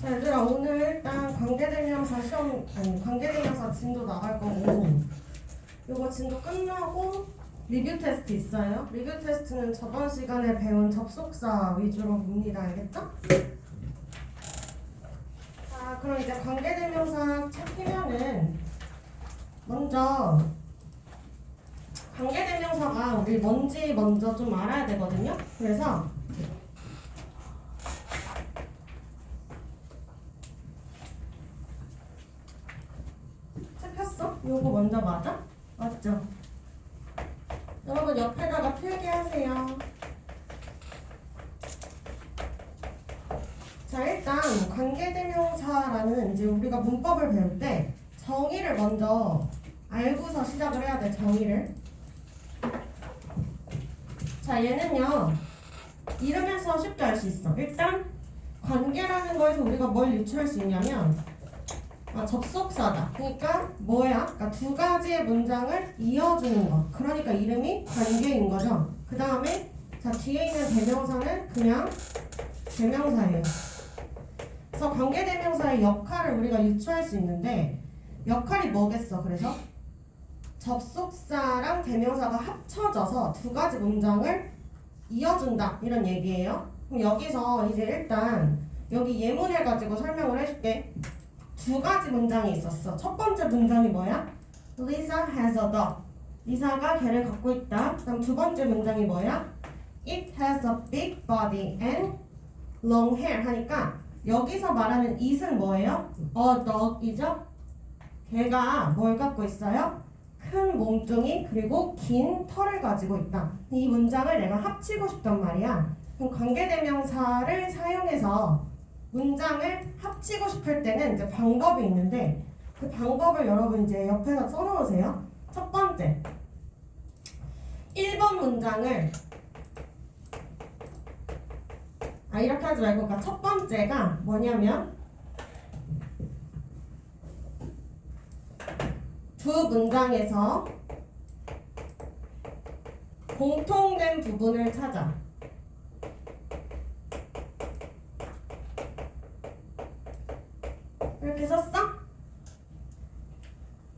자, 얘들아, 오늘 일단 관계대명사 시험, 아니, 관계대명사 진도 나갈 거고, 요거 진도 끝나고 리뷰 테스트 있어요. 리뷰 테스트는 저번 시간에 배운 접속사 위주로 봅니다. 알겠죠? 자, 그럼 이제 관계대명사 찾기면은 먼저 관계대명사가 우리 뭔지 먼저 좀 알아야 되거든요. 그래서 요거 먼저 맞아? 맞죠? 여러분 옆에다가 필기하세요. 자, 일단 관계대명사라는 이제 우리가 문법을 배울 때 정의를 먼저 알고서 시작을 해야 돼. 정의를. 자, 얘는요 이름에서 쉽게 알 수 있어. 일단 관계라는 거에서 우리가 뭘 유추할 수 있냐면 접속사다. 그러니까 뭐야? 그러니까 두 가지의 문장을 이어주는 거. 그러니까 이름이 관계인 거죠. 그 다음에 자 뒤에 있는 대명사는 그냥 대명사예요. 그래서 관계대명사의 역할을 우리가 유추할 수 있는데 역할이 뭐겠어? 그래서 접속사랑 대명사가 합쳐져서 두 가지 문장을 이어준다 이런 얘기예요. 그럼 여기서 이제 일단 여기 예문을 가지고 설명을 해줄게. 두 가지 문장이 있었어. 첫 번째 문장이 뭐야? Lisa has a dog. 리사가 개를 갖고 있다. 그럼 두 번째 문장이 뭐야? It has a big body and long hair 하니까 여기서 말하는 it은 뭐예요? A dog이죠? 개가 뭘 갖고 있어요? 큰 몸뚱이 그리고 긴 털을 가지고 있다. 이 문장을 내가 합치고 싶단 말이야. 그럼 관계대명사를 사용해서 문장을 합치고 싶을 때는 이제 방법이 있는데 그 방법을 여러분 이제 옆에다 써놓으세요. 첫 번째 1번 문장을 이렇게 하지 말고 그러니까 첫 번째가 뭐냐면 두 문장에서 공통된 부분을 찾아. 이렇게 썼어?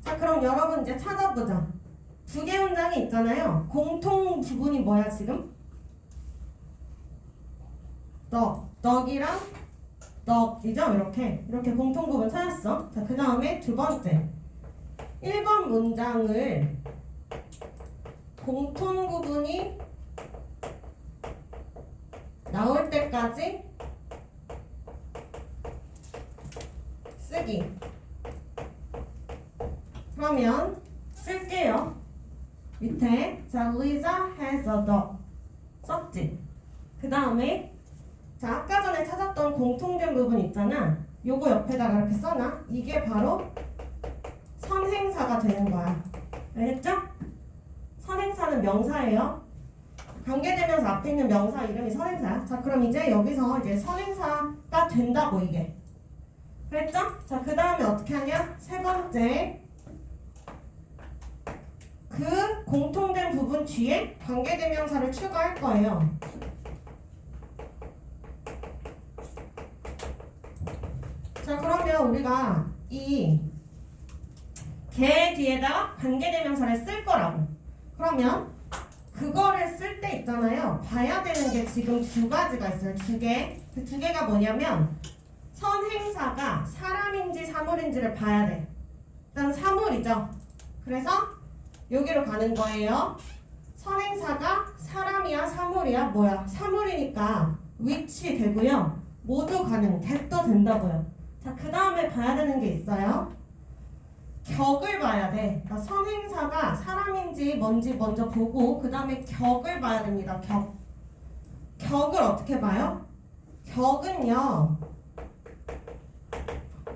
자, 그럼 여러분 이제 찾아보자. 두 개 문장이 있잖아요. 공통 부분이 뭐야 지금? 덕이랑 덕이죠? 이렇게 공통 부분 찾았어. 자, 그 다음에 두 번째 1번 문장을 공통 부분이 나올 때까지 쓰기. 그러면 쓸게요. 밑에 자, Lisa has a dog 썼지. 그 다음에 자, 아까 전에 찾았던 공통된 부분 있잖아. 요거 옆에다가 이렇게 써놔. 이게 바로 선행사가 되는 거야. 알겠죠? 선행사는 명사예요. 관계대명사 앞에 있는 명사 이름이 선행사야. 자, 그럼 이제 여기서 이제 선행사가 된다고 이게. 그랬죠? 자, 그 다음에 어떻게 하냐? 세 번째 그 공통된 부분 뒤에 관계대명사를 추가할 거예요. 자, 그러면 우리가 이 개 뒤에다가 관계대명사를 쓸 거라고. 그러면 그거를 쓸 때 있잖아요. 봐야 되는 게 지금 두 가지가 있어요. 두 개. 그 두 개가 뭐냐면 선행사가 사람인지 사물인지를 봐야 돼. 일단 사물이죠. 그래서 여기로 가는 거예요. 선행사가 사람이야 사물이야 뭐야? 사물이니까 which 되고요. 모두 가능, that도 된다고요. 자, 그 다음에 봐야 되는 게 있어요. 격을 봐야 돼. 그러니까 선행사가 사람인지 뭔지 먼저 보고 그 다음에 격을 봐야 됩니다. 격을 어떻게 봐요? 격은요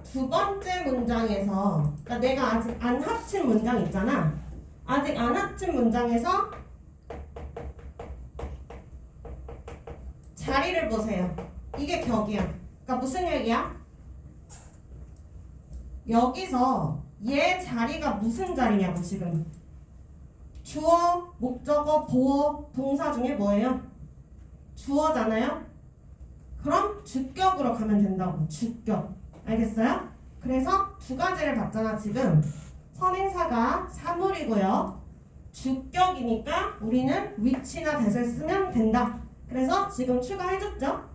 두 번째 문장에서 그러니까 내가 아직 안 합친 문장 있잖아. 아직 안 합친 문장에서 자리를 보세요. 이게 격이야. 그러니까 무슨 얘기야? 여기서 얘 자리가 무슨 자리냐고 지금. 주어, 목적어, 보어, 동사 중에 뭐예요? 주어잖아요. 그럼 주격으로 가면 된다고. 주격. 알겠어요? 그래서 두 가지를 봤잖아 지금. 선행사가 사물이고요. 주격이니까 우리는 which나 that을 쓰면 된다. 그래서 지금 추가해줬죠?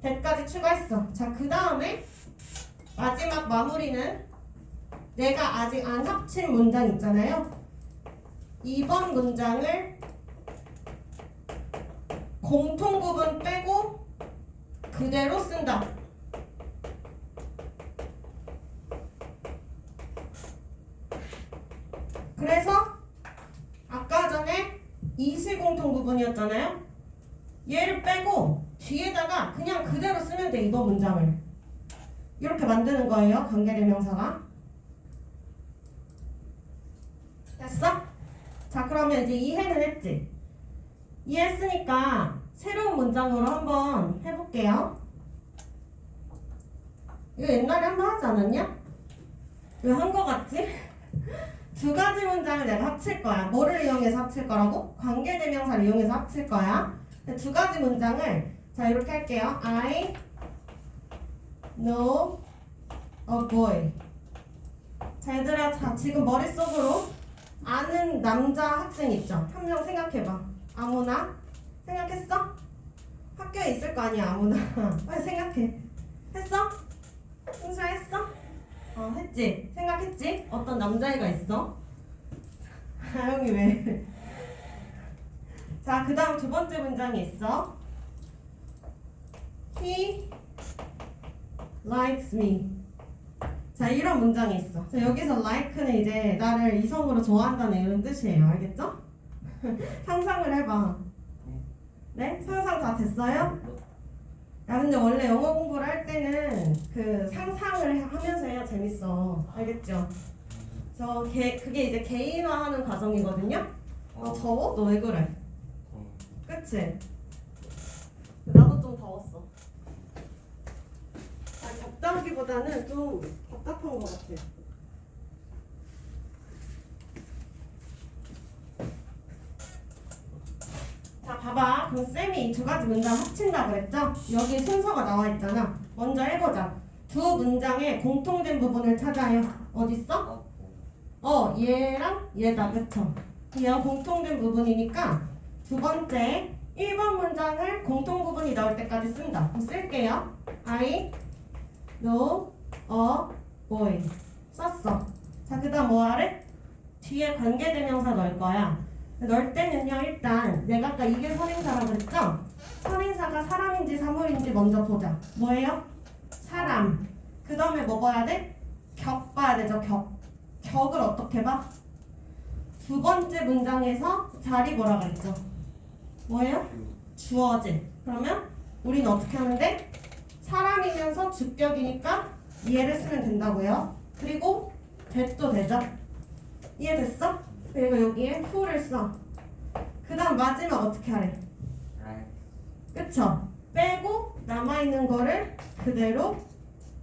that까지 추가했어. 자, 그 다음에 마지막 마무리는 내가 아직 안 합친 문장 있잖아요. 이번 문장을 공통부분 빼고 그대로 쓴다. 그래서 아까 전에 이시공통부분이었잖아요. 얘를 빼고 뒤에다가 그냥 그대로 쓰면 돼. 이번 문장을 이렇게 만드는 거예요. 관계대명사가. 됐어? 자, 그러면 이제 이해는 했지? 이해했으니까 새로운 문장으로 한번 해볼게요. 이거 옛날에 한번 하지 않았냐? 왜 한 거 같지? 두 가지 문장을 내가 합칠 거야. 뭐를 이용해서 합칠 거라고? 관계대명사를 이용해서 합칠 거야. 두 가지 문장을 자 이렇게 할게요. I know a boy. 자 얘들아, 자 지금 머릿속으로 아는 남자 학생 있죠? 한 명 생각해봐. 아무나? 생각했어? 학교에 있을 거 아니야 아무나. 빨리 생각해. 했어? 승수야 했어? 했지? 생각했지? 어떤 남자애가 있어? 하영이 왜? 자, 그 다음 두 번째 문장이 있어. He likes me. 자, 이런 문장이 있어. 자, 여기서 like는 이제 나를 이성으로 좋아한다는 이런 뜻이에요. 알겠죠? 상상을 해봐. 네? 상상 다 됐어요? 야, 근데 원래 영어 공부를 할 때는 그 상상을 하면서 해야 재밌어. 알겠죠? 그게 이제 개인화하는 과정이거든요? 더워? 너 왜 그래? 그치? 나도 좀 더웠어. 덥다기보다는 좀 답답한 것 같아. 자, 봐봐. 그럼 쌤이 이 두 가지 문장 합친다 그랬죠? 여기 순서가 나와 있잖아. 먼저 해보자. 두 문장의 공통된 부분을 찾아요. 어딨어? 얘랑 얘다. 그쵸? 얘가 공통된 부분이니까 두 번째 1번 문장을 공통 부분이 나올 때까지 쓴다. 그럼 쓸게요. I know a boy. 썼어. 자, 그 다음 뭐 하래? 뒤에 관계대명사 넣을 거야. 넣을 때는요, 일단 내가 아까 이게 선행사라고 그랬죠? 선행사가 사람인지 사물인지 먼저 보자. 뭐예요? 사람. 그 다음에 뭐 봐야 돼? 격 봐야 되죠. 격을 어떻게 봐? 두 번째 문장에서 자리 뭐라 그랬죠? 뭐예요? 주어진. 그러면 우리는 어떻게 하는데? 사람이면서 주격이니까 얘를 쓰면 된다고요. 그리고 that도 되죠? 이해됐어? 그리고 여기에 who를 써. 그 다음 마지막 어떻게 하래? 그쵸? 빼고 남아있는 거를 그대로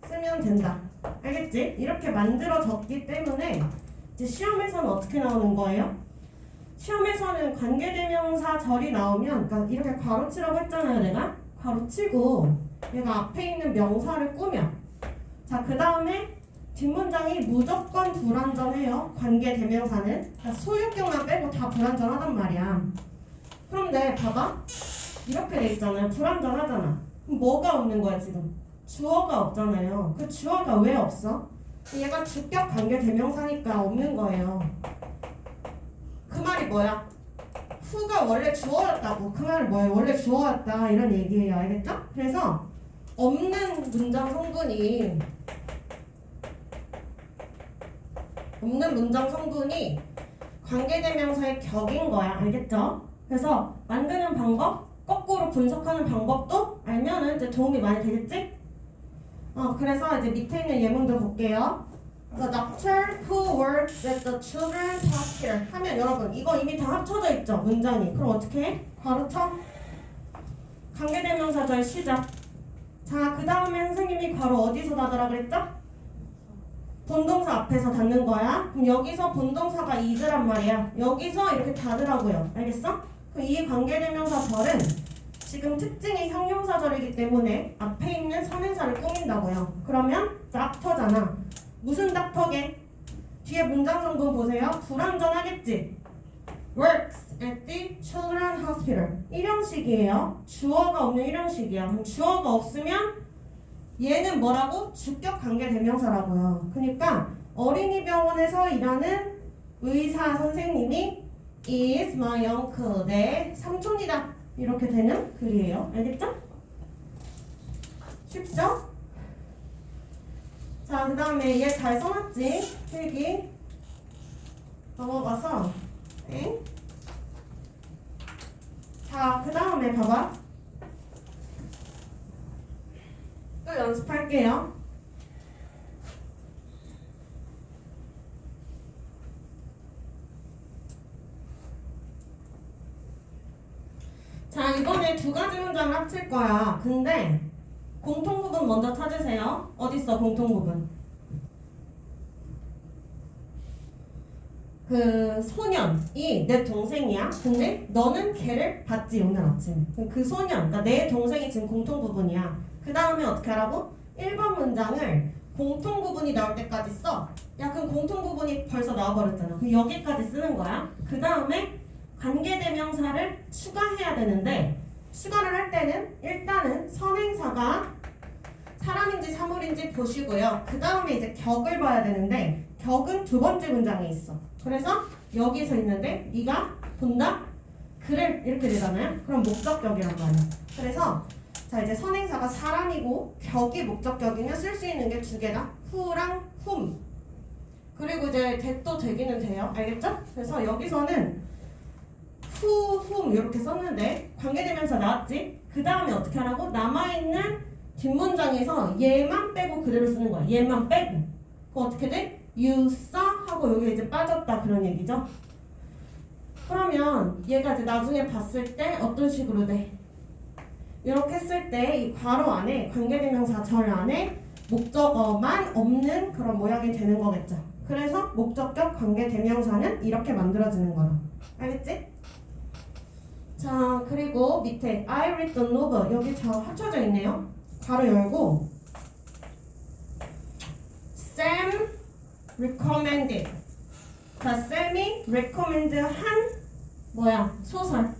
쓰면 된다. 알겠지? 이렇게 만들어졌기 때문에 이제 시험에서는 어떻게 나오는 거예요? 시험에서는 관계대명사 절이 나오면, 그러니까 이렇게 괄호치라고 했잖아요. 내가 괄호치고 얘가 앞에 있는 명사를 꾸며. 자, 그 다음에 뒷문장이 무조건 불완전해요. 관계대명사는. 그러니까 소유격만 빼고 다 불완전하단 말이야. 그런데 봐봐, 이렇게 돼 있잖아요. 불완전하잖아. 그럼 뭐가 없는 거야 지금? 주어가 없잖아요. 그 주어가 왜 없어? 얘가 주격 관계대명사니까 없는 거예요. 그 말이 뭐야? who가 원래 주어였다고. 그 말은 뭐예요? 원래 주어였다 이런 얘기예요. 알겠죠? 그래서 없는 문장 성분이 관계대명사의 격인 거야. 알겠죠? 그래서 만드는 방법, 거꾸로 분석하는 방법도 알면은 이제 도움이 많이 되겠지? 그래서 이제 밑에 있는 예문들 볼게요. The doctor who works at the children's hospital 하면 여러분 이거 이미 다 합쳐져 있죠? 문장이. 그럼 어떻게 해? 괄호쳐? 관계대명사절 시작. 자, 그 다음에 선생님이 괄호 어디서 닫으라 그랬죠? 본동사 앞에서 닫는 거야. 그럼 여기서 본동사가 is란 말이야. 여기서 이렇게 닫으라고요. 알겠어? 그럼 이 관계대명사 절은 지금 특징이 형용사절이기 때문에 앞에 있는 선행사를 꾸민다고요. 그러면 닥터잖아. 무슨 닥터게? 뒤에 문장 성분 보세요. 불완전하겠지? works at the children's hospital. 일형식이에요. 주어가 없는 일형식이야. 그럼 주어가 없으면 얘는 뭐라고? 주격 관계 대명사라고요. 그러니까 어린이병원에서 일하는 의사 선생님이 is my uncle. 내 삼촌이다. 이렇게 되는 글이에요. 알겠죠? 쉽죠? 자, 그 다음에 얘 잘 써놨지? 필기 넘어가서 네. 자, 그 다음에 봐봐. 또 연습할게요. 자, 이번에 두 가지 문장을 합칠 거야. 근데 공통부분 먼저 찾으세요. 어딨어, 공통부분? 그 소년이 내 동생이야. 근데 너는 걔를 봤지 오늘 아침에. 그 소년, 그러니까 내 동생이 지금 공통부분이야. 그 다음에 어떻게 하라고? 1번 문장을 공통부분이 나올 때까지 써. 야, 그럼 공통부분이 벌써 나와버렸잖아. 그럼 여기까지 쓰는 거야. 그 다음에 관계대명사를 추가해야 되는데 추가를 할 때는 일단은 선행사가 사람인지 사물인지 보시고요. 그 다음에 이제 격을 봐야 되는데 격은 두 번째 문장에 있어. 그래서 여기서 있는데 네가 본다? 그래 이렇게 되잖아요. 그럼 목적격이란 말이야. 그래서 자 이제 선행사가 사람이고 격이 목적격이면 쓸 수 있는 게 두 개다. who랑 whom. 그리고 이제 that도 되기는 돼요. 알겠죠? 그래서 여기서는 who, whom 이렇게 썼는데 관계대명사 나왔지? 그 다음에 어떻게 하라고? 남아있는 뒷문장에서 얘만 빼고 그대로 쓰는 거야. 얘만 빼고. 그거 어떻게 돼? you saw 하고 여기 이제 빠졌다 그런 얘기죠. 그러면 얘가 이제 나중에 봤을 때 어떤 식으로 돼? 이렇게 했을 때 이 괄호 안에 관계대명사 절 안에 목적어만 없는 그런 모양이 되는 거겠죠. 그래서 목적격 관계대명사는 이렇게 만들어지는 거야. 알겠지? 자 그리고 밑에 I read the novel 여기 저 합쳐져 있네요. 괄호 열고 Sam recommended. 자 Sam이 recommend 한 뭐야 소설.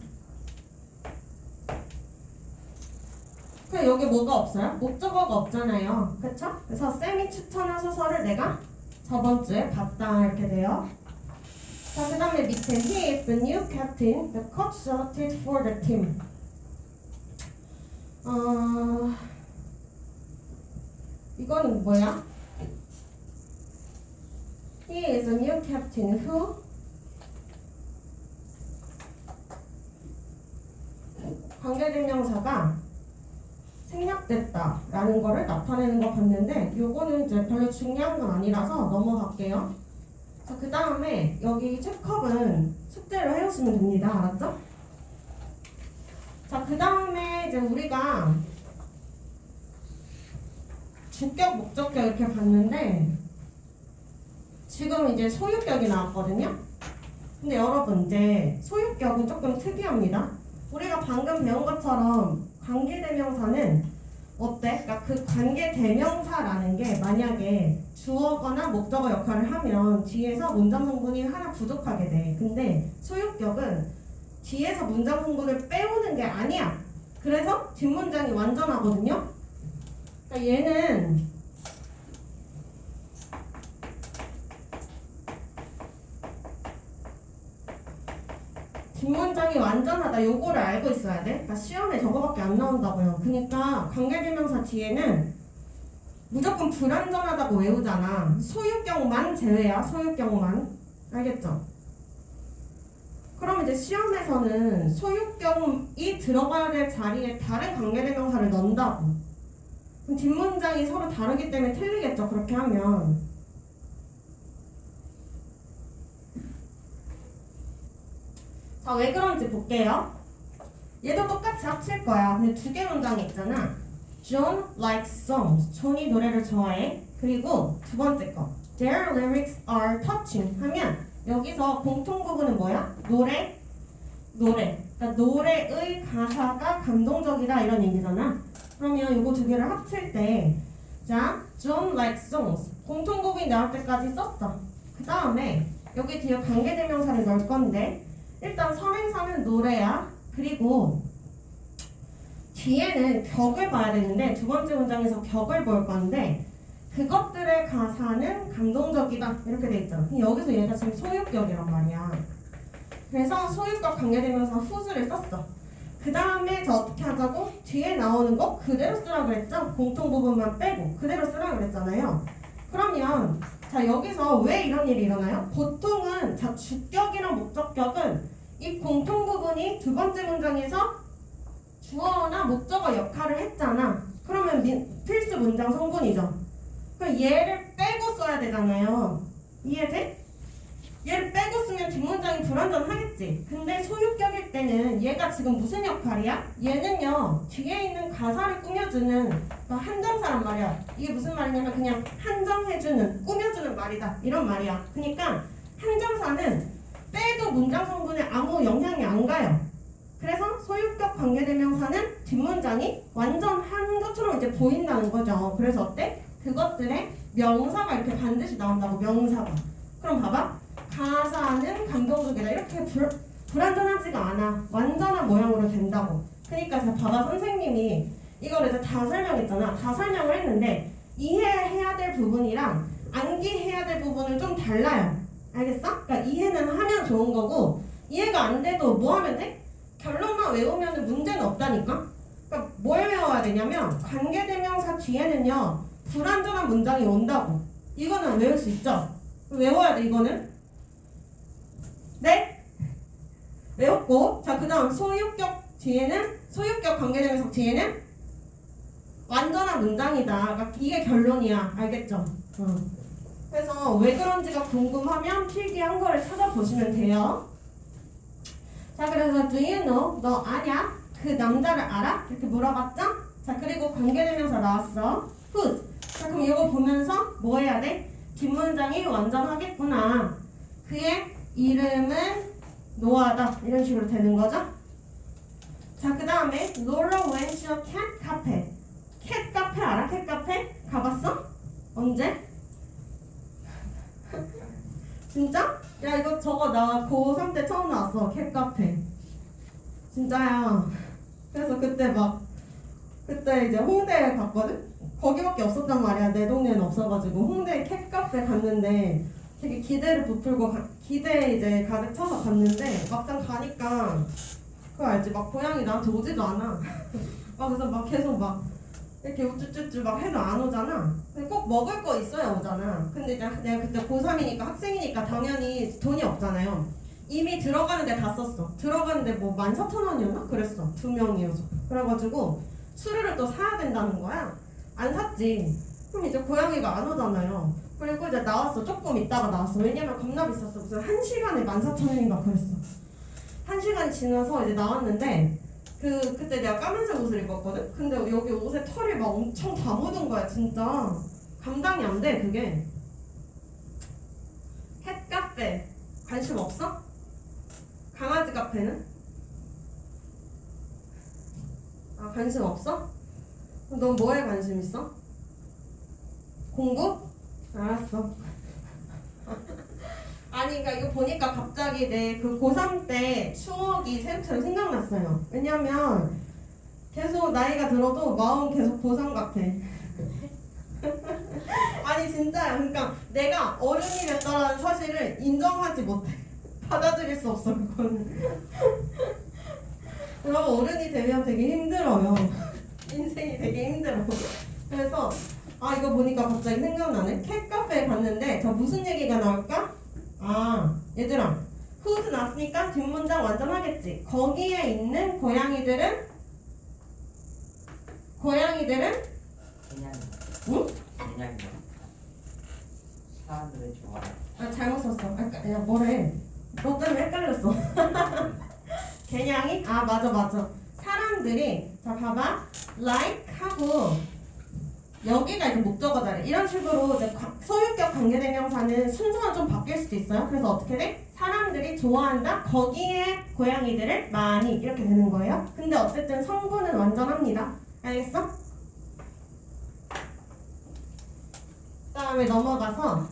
그 여기 뭐가 없어요? 목적어가 없잖아요. 그쵸? 그래서 Sam이 추천한 소설을 내가 저번 주에 봤다 이렇게 돼요. 자, 그 다음에 밑에 He is the new captain, the coach selected for the team. 이거는 뭐야? He is a new captain who 관계대명사가 생략됐다 라는 거를 나타내는 거 봤는데 요거는 이제 별로 중요한 건 아니라서 넘어갈게요. 자, 그 다음에 여기 체크업은 숙제로 해오시면 됩니다. 알았죠? 자, 그 다음에 이제 우리가 주격, 목적격 이렇게 봤는데 지금 이제 소유격이 나왔거든요. 근데 여러분 이제 소유격은 조금 특이합니다. 우리가 방금 배운 것처럼 관계대명사는 어때? 그러니까 그 관계대명사라는 게 만약에 주어거나 목적어 역할을 하면 뒤에서 문장 성분이 하나 부족하게 돼. 근데 소유격은 뒤에서 문장 성분을 빼오는 게 아니야. 그래서 뒷문장이 완전하거든요. 그러니까 얘는 뒷문장이 완전하다. 요거를 알고 있어야 돼. 그러니까 시험에 저거밖에 안 나온다고요. 그러니까 관계대명사 뒤에는 무조건 불완전하다고 외우잖아. 소유격만 제외야. 소유격만. 알겠죠? 그럼 이제 시험에서는 소유격이 들어가야 될 자리에 다른 관계대명사를 넣는다고. 그럼 뒷문장이 서로 다르기 때문에 틀리겠죠. 그렇게 하면. 자, 왜 그런지 볼게요. 얘도 똑같이 합칠 거야. 근데 두 개 문장이 있잖아. John likes songs. 존이 노래를 좋아해. 그리고 두 번째 거. Their lyrics are touching. 하면 여기서 공통 부분은 뭐야? 노래. 그러니까 노래의 가사가 감동적이다 이런 얘기잖아. 그러면 이거 두 개를 합칠 때, 자, John likes songs. 공통부분이 나올 때까지 썼어. 그 다음에 여기 뒤에 관계대명사를 넣을 건데, 일단 선행사는 노래야. 그리고 뒤에는 격을 봐야 되는데, 두 번째 문장에서 격을 볼 건데, 그것들의 가사는 감동적이다 이렇게 돼 있잖아. 여기서 얘가 지금 소유격이란 말이야. 그래서 소유격 관계대명사 whose를 썼어. 그 다음에 저 어떻게 하자고? 뒤에 나오는 거 그대로 쓰라고 그랬죠? 공통 부분만 빼고 그대로 쓰라고 그랬잖아요. 그러면 자 여기서 왜 이런 일이 일어나요? 보통은 자 주격이랑 목적격은 이 공통 부분이 두 번째 문장에서 주어나 목적어 역할을 했잖아. 그러면 필수 문장 성분이죠. 그럼 얘를 빼고 써야 되잖아요. 이해돼? 얘를 빼고 쓰면 뒷문장이 불완전하겠지. 근데 소유격일 때는 얘가 지금 무슨 역할이야? 얘는요 뒤에 있는 가사를 꾸며주는 한정사란 말이야. 이게 무슨 말이냐면 그냥 한정해주는, 꾸며주는 말이다 이런 말이야. 그러니까 한정사는 빼도 문장 성분에 아무 영향이 안 가요. 그래서 소유격 관계대명사는 뒷문장이 완전한 것처럼 이제 보인다는 거죠. 그래서 어때? 그것들의 명사가 이렇게 반드시 나온다고. 명사가. 그럼 봐봐. 가사는 감동적이다. 이렇게 불완전하지가 않아. 완전한 모양으로 된다고. 그러니까 자 봐봐. 선생님이 이걸 이제 다 설명했잖아. 다 설명을 했는데 이해해야 될 부분이랑 암기해야 될 부분은 좀 달라요. 알겠어? 그러니까 이해는 하면 좋은 거고 이해가 안 돼도 뭐 하면 돼? 결론만 외우면 문제는 없다니까? 그러니까 뭘 외워야 되냐면 관계대명사 뒤에는요 불완전한 문장이 온다고. 이거는 외울 수 있죠? 외워야 돼 이거는. 네? 외웠고 자 그 다음 소유격 뒤에는 소유격 관계대명사 뒤에는 완전한 문장이다. 그러니까 이게 결론이야. 알겠죠? 그래서 왜 그런지가 궁금하면 필기한 거를 찾아보시면 돼요. 자 그래서 do you know? 너 아냐? 그 남자를 알아? 이렇게 물어봤죠? 자 그리고 관계대명사 나왔어. whose. 자 그럼 이거 보면서 뭐 해야 돼? 뒷문장이 완전하겠구나. 그의 이름은 노아다. 이런 식으로 되는 거죠. 자 그 다음에 Laura went to a cat cafe. 캣 카페 알아? 캣 카페? 가봤어? 언제? 진짜? 야 이거 저거 나 고3 때 처음 나왔어. 캣 카페. 진짜야. 그래서 그때 이제 홍대에 갔거든? 거기밖에 없었단 말이야. 내 동네는 없어가지고 홍대 캣 카페 갔는데 되게 기대를 부풀고 기대에 이제 가득 차서 갔는데 막상 가니까 그거 알지? 막 고양이 나한테 오지도 않아. 그래서 막 계속 막 이렇게 우쭈쭈쭈 막 해도 안 오잖아. 근데 꼭 먹을 거 있어야 오잖아. 근데 이제 내가 그때 고3이니까 학생이니까 당연히 돈이 없잖아요. 이미 들어가는데 다 썼어. 들어가는데 뭐 14,000원이었나? 그랬어. 2명이어서. 그래가지고 수루를 또 사야 된다는 거야. 안 샀지. 그럼 이제 고양이가 안 오잖아요. 그리고 이제 나왔어. 조금 있다가 나왔어. 왜냐면 겁나 비쌌어. 무슨 1시간에 14,000원인가 그랬어. 1시간이 지나서 이제 나왔는데 그때 내가 까만색 옷을 입었거든? 근데 여기 옷에 털이 막 엄청 다 묻은 거야, 진짜. 감당이 안 돼, 그게. 캣 카페. 관심 없어? 강아지 카페는? 아, 관심 없어? 넌 뭐에 관심 있어? 공부? 알았어. 아니 그러니까 이거 보니까 갑자기 내 그 고3 때 추억이 새록새록 생각났어요. 왜냐면 계속 나이가 들어도 마음 계속 고3 같아. 아니 진짜야. 그러니까 내가 어른이 됐다라는 사실을 인정하지 못해. 받아들일 수 없어 그거는. 그럼 어른이 되면 되게 힘들어요. 인생이 되게 힘들어. 그래서 이거 보니까 갑자기 생각나네. 캣카페에 갔는데 저 무슨 얘기가 나올까? 얘들아 whose 나왔으니까 뒷문장 완전하겠지. 거기에 있는 고양이들은 그냥 응? 그냥 사람들이 좋아해. 잘못 썼어. 야 뭐래. 너 때문에 헷갈렸어. 개냥이? 맞아. 사람들이 자 봐봐. like 하고 여기가 이제 목적어 자리. 이런 식으로 이제 소유격 관계대명사는 순서가 좀 바뀔 수도 있어요. 그래서 어떻게 돼? 사람들이 좋아한다. 거기에 고양이들을 많이 이렇게 되는 거예요. 근데 어쨌든 성분은 완전합니다. 알겠어? 그다음에 넘어가서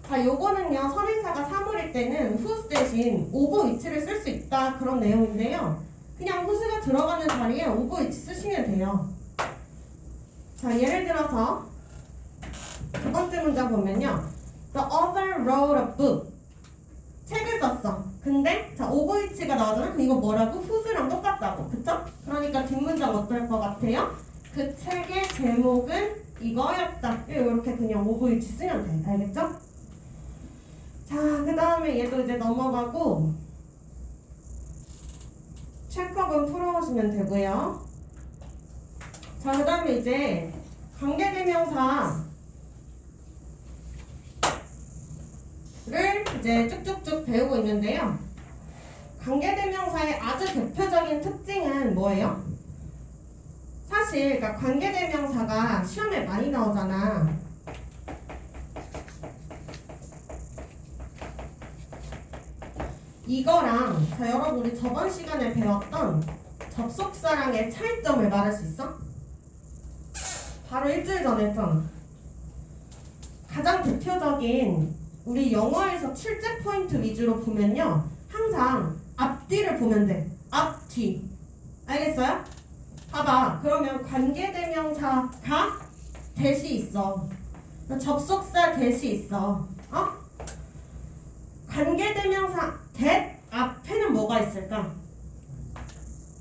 자, 요거는요 선행사가 사물일 때는 whose 대신 of which를 쓸 수 있다 그런 내용인데요. 그냥 whose가 들어가는 자리에 of which 쓰시면 돼요. 자, 예를 들어서 두 번째 문장 보면요. The author wrote a book. 책을 썼어. 근데 자, of which가 나오잖아. 그럼 이거 뭐라고? whose랑 똑같다고. 그쵸? 그러니까 뒷문장 어떨 것 같아요? 그 책의 제목은 이거였다. 이렇게 그냥 of which 쓰면 돼. 알겠죠? 자, 그 다음에 얘도 이제 넘어가고 체크업은 풀어오시면 되고요. 자, 그 다음에 이제 관계대명사를 이제 쭉쭉쭉 배우고 있는데요. 관계대명사의 아주 대표적인 특징은 뭐예요? 사실 그러니까 관계대명사가 시험에 많이 나오잖아. 이거랑 자, 여러분 우리 저번 시간에 배웠던 접속사랑의 차이점을 말할 수 있어? 바로 일주일 전에 했잖아. 가장 대표적인 우리 영어에서 출제 포인트 위주로 보면요, 항상 앞뒤를 보면 돼. 앞, 뒤. 알겠어요? 봐봐. 그러면 관계대명사가 대시 있어. 접속사 대시 있어. 관계대명사 that 앞에는 뭐가 있을까?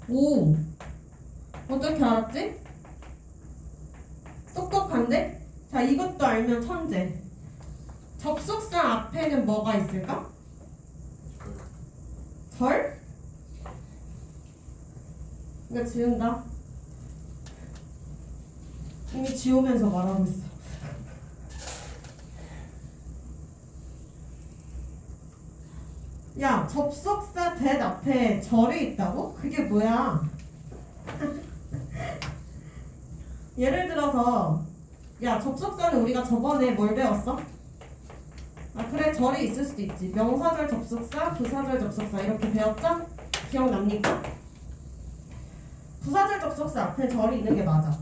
오, 어떻게 알았지? 똑똑한데? 자, 이것도 알면 천재. 접속사 앞에는 뭐가 있을까? 절? 이거 지운다. 이미 지우면서 말하고 있어. 야, 접속사 that 앞에 절이 있다고? 그게 뭐야? 예를 들어서 야, 접속사는 우리가 저번에 뭘 배웠어? 아, 그래, 절이 있을 수도 있지. 명사절 접속사, 부사절 접속사 이렇게 배웠죠? 기억납니까? 부사절 접속사 앞에 절이 있는 게 맞아.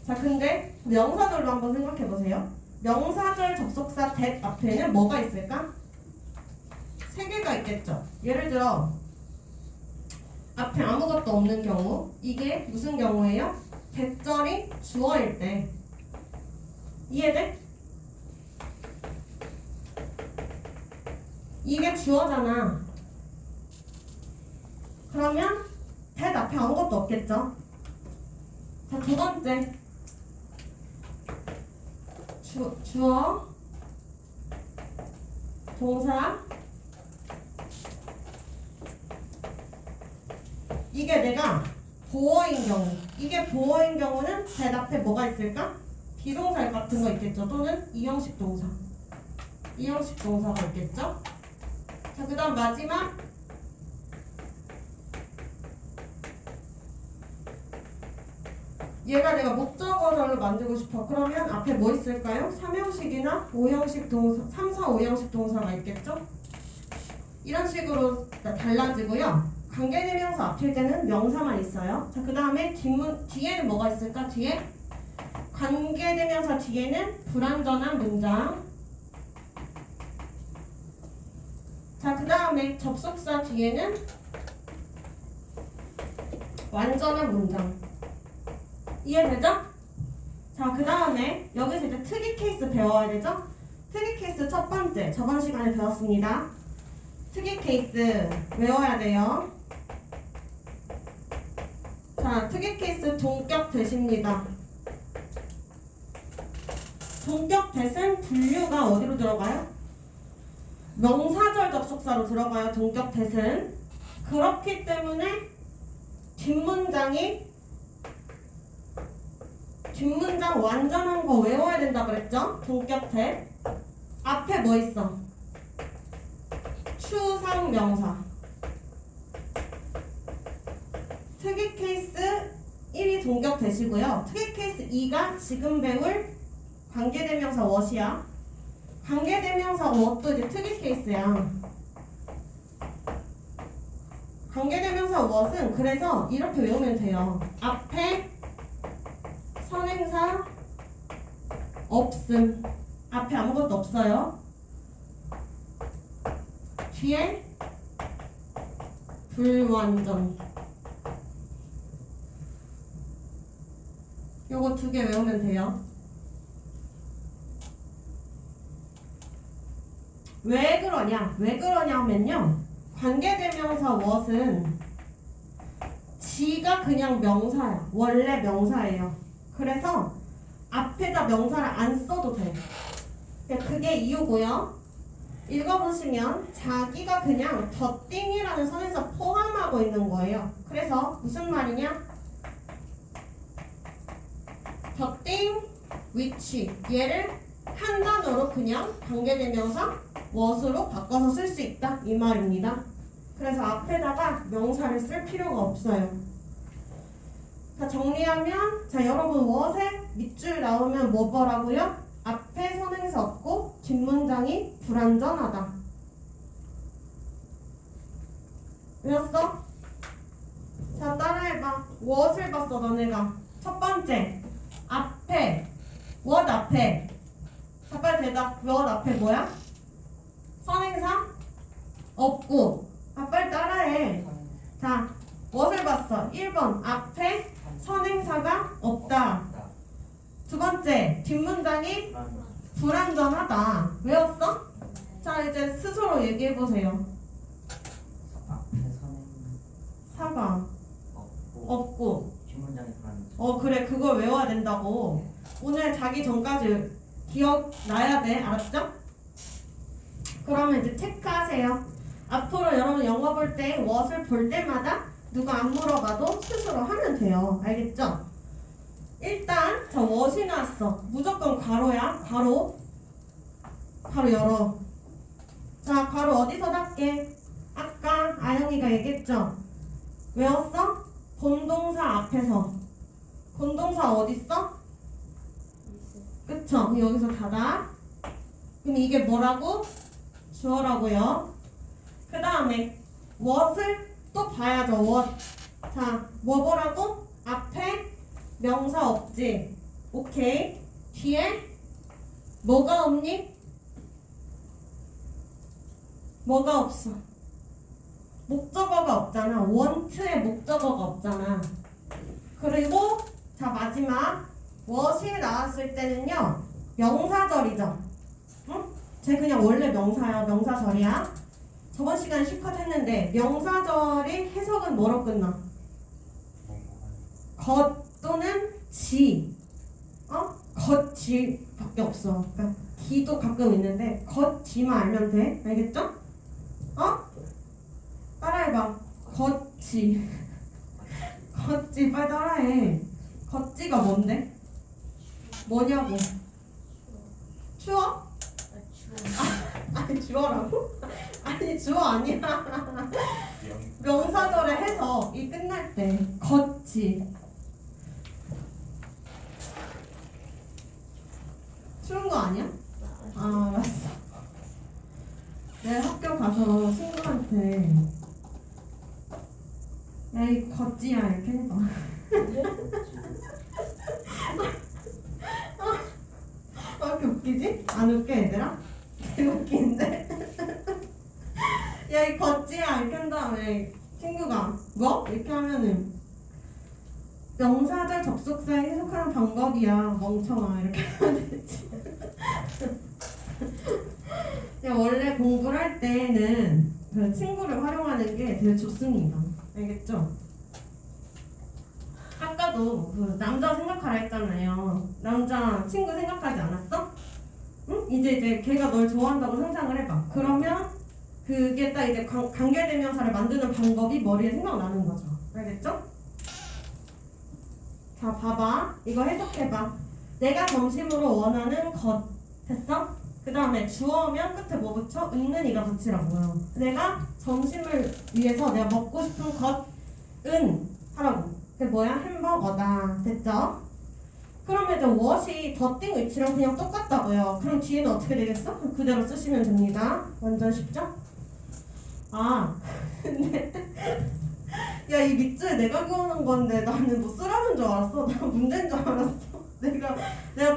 자, 근데 명사절로 한번 생각해 보세요. 명사절 접속사 that 앞에는 뭐가 있을까? 세 개가 있겠죠. 예를 들어 앞에 아무것도 없는 경우, 이게 무슨 경우예요? 대절이 주어일 때. 이해돼? 이게 주어잖아. 그러면 that 앞에 아무것도 없겠죠. 자, 두 번째 주어 동사. 이게 내가 보어인 경우, 이게 보어인 경우는 that 앞에 뭐가 있을까? 비동사 같은 거 있겠죠. 또는 이형식 동사, 이형식 동사가 있겠죠. 자, 그 다음 마지막 얘가 내가 목적어절로 만들고 싶어. 그러면 앞에 뭐 있을까요? 3형식이나 5형식 동사, 3, 4, 5형식 동사가 있겠죠. 이런 식으로 달라지고요. 관계대명사 앞일 때는 명사만 있어요. 자, 그 다음에 뒤에는 뭐가 있을까? 뒤에 관계대명사 뒤에는 불완전한 문장. 자, 그 다음에 접속사 뒤에는 완전한 문장. 이해되죠? 자, 그 다음에 여기서 이제 특이 케이스 배워야 되죠? 특이 케이스 첫 번째, 저번 시간에 배웠습니다. 특이 케이스 외워야 돼요. 자, 특이 케이스 동격 대시입니다. 동격 대신 분류가 어디로 들어가요? 명사절 접속사로 들어가요. 동격 대신. 그렇기 때문에 뒷문장 완전한 거 외워야 된다 그랬죠? 동격 대. 앞에 뭐 있어? 추상 명사. 특이 케이스 1이 동격 대시고요. 특이 케이스 2가 지금 배울 관계대명사 what이야. 관계대명사 what도 이제 특이 케이스야. 관계대명사 what은 그래서 이렇게 외우면 돼요. 앞에 선행사 없음. 앞에 아무것도 없어요. 뒤에 불완전. 요거 2개 외우면 돼요. 왜 그러냐? 왜 그러냐면요. 관계대명사 what은 지가 그냥 명사야. 원래 명사예요. 그래서 앞에다 명사를 안 써도 돼. 그게 이유고요. 읽어보시면 자기가 그냥 더띵이라는 선에서 포함하고 있는 거예요. 그래서 무슨 말이냐? 더띵, which 얘를 한 단어로 그냥 관계대명사 what으로 바꿔서 쓸 수 있다 이 말입니다. 그래서 앞에다가 명사를 쓸 필요가 없어요. 자, 정리하면 자 여러분 what에 밑줄 나오면 뭐더라고요? 앞에 선행사 없고 뒷문장이 불완전하다. 외웠어? 자 따라해봐. what을 봤어 너네가. 첫 번째 앞에 what 앞에. 자 빨리 대답. what 앞에 뭐야? 선행사 없고. 아 빨리 따라해. 자 what을 봤어. 1번 앞에 선행사가 없다. 두 번째 뒷문장이 불완전하다. 외웠어? 자 이제 스스로 얘기해보세요. 앞에 선행 사과 없고. 뒷문장이 불안해. 그래 그걸 외워야 된다고. 오늘 자기 전까지 기억나야 돼. 알았죠? 그러면 이제 체크하세요. 앞으로 여러분 영어 볼 때 what을 볼 때마다 누가 안 물어봐도 스스로 하면 돼요. 알겠죠? 일단 자 what이 나왔어. 무조건 괄호야. 괄호 열어. 자 괄호 어디서 닫게? 아까 아영이가 얘기했죠? 외웠어? 본동사 앞에서. 본동사 어딨어? 그쵸? 여기서 닫아. 그럼 이게 뭐라고? 주어라고요. 그 다음에 what을 또 봐야죠. what. 자, 뭐 보라고? 앞에 명사 없지. 오케이. 뒤에 뭐가 없니? 뭐가 없어? 목적어가 없잖아. want의 목적어가 없잖아. 그리고 자 마지막 what이 나왔을 때는요 명사절이죠. 응? 쟤 그냥 원래 명사야. 명사절이야. 저번 시간에 실컷 했는데 명사절이 해석은 뭐로 끝나? 것 또는 지. 겉지 밖에 없어. 그러니까 기도 가끔 있는데 겉지만 알면 돼. 알겠죠? 따라해봐. 겉지. 겉지 빨리 따라해. 겉지가 뭔데? 뭐냐고. 추워? 아니 주어라고? 아니 주어 아니야. 명사절에 해서 이 끝날 때 겉지. 추운 거 아니야? 아 알았어. 내 학교 가서 친구한테 야 이 겉지야 이렇게 해봐. 왜 이렇게 웃기지? 안 웃겨 얘들아? 되게 웃기는데? 야 이 겉지야 이렇게 한 다음에 친구가 뭐? 이렇게 하면은 명사절 접속사에 해석하는 방법이야 멍청아 이렇게 하면 되지. 야 원래 공부를 할 때는 그 친구를 활용하는 게 되게 좋습니다. 알겠죠? 아까도 그 남자 생각하라 했잖아요. 남자 친구 생각하지 않았어? 응? 이제 걔가 널 좋아한다고 상상을 해봐. 그러면 그게 딱 이제 관계대명사를 만드는 방법이 머리에 생각나는 거죠. 알겠죠? 자 봐봐. 이거 해석해봐. 내가 점심으로 원하는 것. 됐어? 그 다음에 주어면 끝에 뭐 붙여? 있는 이가 붙이라고요. 내가 점심을 위해서 내가 먹고 싶은 것은 하라고. 그게 뭐야? 햄버거다. 됐죠? 그러면 이제 what이 더띵 위치랑 그냥 똑같다고요. 그럼 뒤에는 어떻게 되겠어? 그럼 그대로 쓰시면 됩니다. 완전 쉽죠? 아 근데 야 이 밑줄 내가 그어놓은 건데 나는 뭐 쓰라는 줄 알았어. 나 문제인 줄 알았어. 내가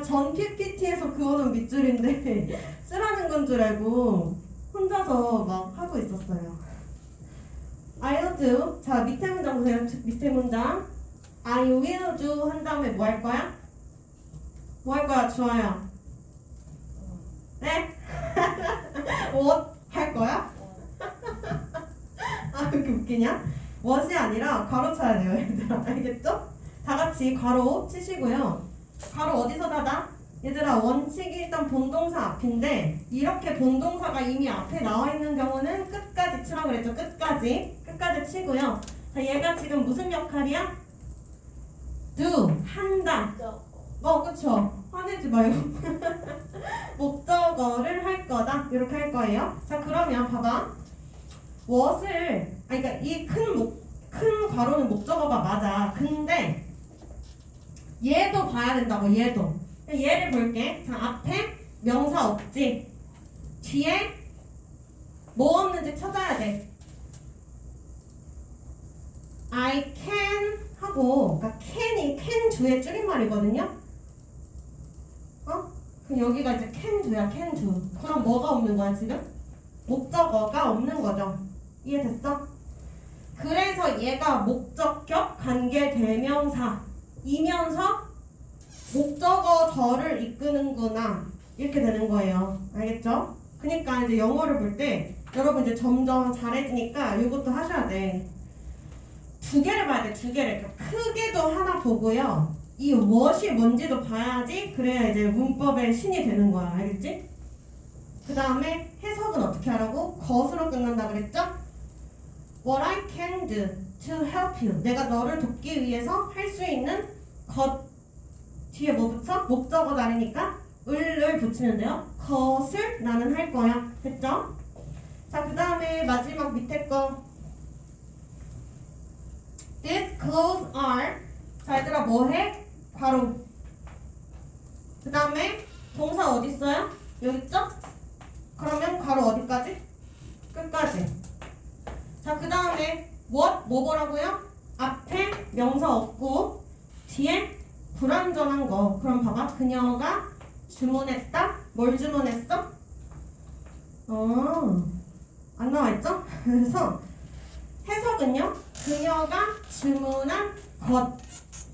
전 PPT에서 그어놓은 밑줄인데 쓰라는 건 줄 알고 혼자서 막 하고 있었어요. I'll do. 자 밑에 문장 보세요. 밑에 문장. I will do 한 다음에 뭐 할 거야? 뭐 할 거야? 좋아요. 네? what 할 거야? 아 왜 이렇게 웃기냐? what이 아니라 가로 쳐야 돼요 얘들아. 알겠죠? 다 같이 가로 치시고요. 가로 어디서 닫아? 얘들아 원칙이 일단 본동사 앞인데 이렇게 본동사가 이미 앞에 나와 있는 경우는 끝까지 치라고 그랬죠. 끝까지 치고요. 자 얘가 지금 무슨 역할이야? do 한다. 그쵸. 화내지 말고 목적어를 할 거다. 이렇게 할 거예요. 자 그러면 봐봐. what을 그러니까 이 큰 괄호는 목적어가 맞아. 근데 얘도 봐야 된다고. 얘를 볼게. 자 앞에 명사 없지. 뒤에 뭐 없는지 찾아야 돼. I can 하고 그러니까 can이 can do의 줄임말이거든요. 그럼 여기가 이제 can do야. can do. 그럼 뭐가 없는 거야 지금? 목적어가 없는 거죠. 이해됐어? 그래서 얘가 목적격 관계대명사이면서 목적어 저를 이끄는구나 이렇게 되는 거예요. 알겠죠? 그러니까 이제 영어를 볼 때 여러분 이제 점점 잘해지니까 이것도 하셔야 돼. 두 개를 봐야 돼. 두 개를. 그러니까 크게도 하나 보고요. 이 what이 뭔지도 봐야지. 그래야 이제 문법의 신이 되는 거야. 알겠지? 그 다음에 해석은 어떻게 하라고? 것으로 끝난다 그랬죠? What I can do to help you. 내가 너를 돕기 위해서 할 수 있는 것. 뒤에 뭐 붙여? 목적어 자리니까 을을 붙이는데요. 것을 나는 할 거야. 됐죠? 자, 그 다음에 마지막 밑에 거. These clothes are. 자, 얘들아 뭐해? 괄호. 그 다음에 동사 어디 있어요? 여기 있죠? 그러면 괄호 어디까지? 끝까지. 자, 그 다음에 what 뭐라고요? 앞에 명사 없고 뒤에 불완전한 거. 그럼 봐봐. 그녀가 주문했다. 뭘 주문했어? 안 나와있죠? 그래서 해석은요. 그녀가 주문한 것.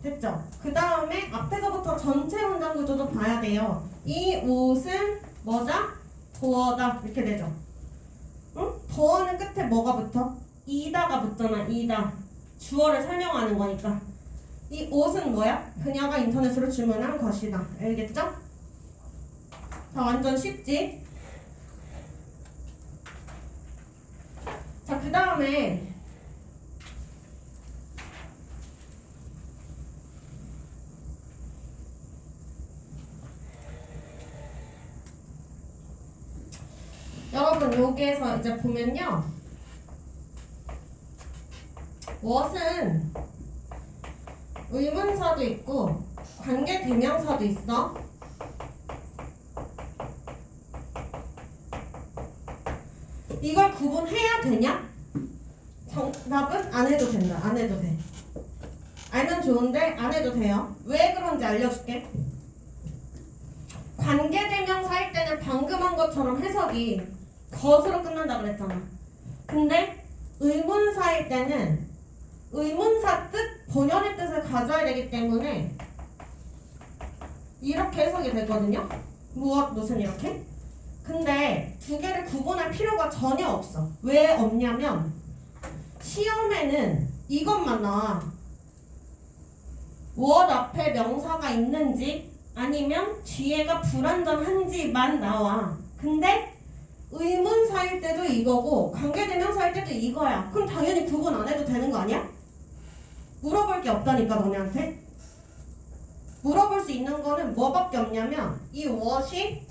됐죠? 그 다음에 앞에서부터 전체 문장 구조도 봐야 돼요. 이 옷은 뭐다? 도어다. 이렇게 되죠. 응? 도어는 끝에 뭐가 붙어? 이다가 붙잖아. 이다. 주어를 설명하는 거니까. 이 옷은 뭐야? 그녀가 인터넷으로 주문한 것이다. 알겠죠? 자, 완전 쉽지? 자, 그 다음에 여러분 여기에서 이제 보면요. what은 의문사도 있고 관계대명사도 있어. 이걸 구분해야 되냐? 정답은 안 해도 된다. 안 해도 돼. 알면 좋은데 안 해도 돼요. 왜 그런지 알려줄게. 관계대명사일 때는 방금 한 것처럼 해석이 것으로 끝난다 그랬잖아. 근데 의문사일 때는 의문사 뜻, 본연의 뜻을 가져야 되기 때문에 이렇게 해석이 되거든요. 무엇, 무슨 이렇게. 근데 두 개를 구분할 필요가 전혀 없어. 왜 없냐면 시험에는 이것만 나와. what 앞에 명사가 있는지 아니면 뒤에가 불완전한지만 나와. 근데 의문사일 때도 이거고 관계대명사일 때도 이거야. 그럼 당연히 구분 안 해도 되는 거 아니야? 물어볼 게 없다니까 너네한테. 물어볼 수 있는 거는 뭐밖에 없냐면 이 what이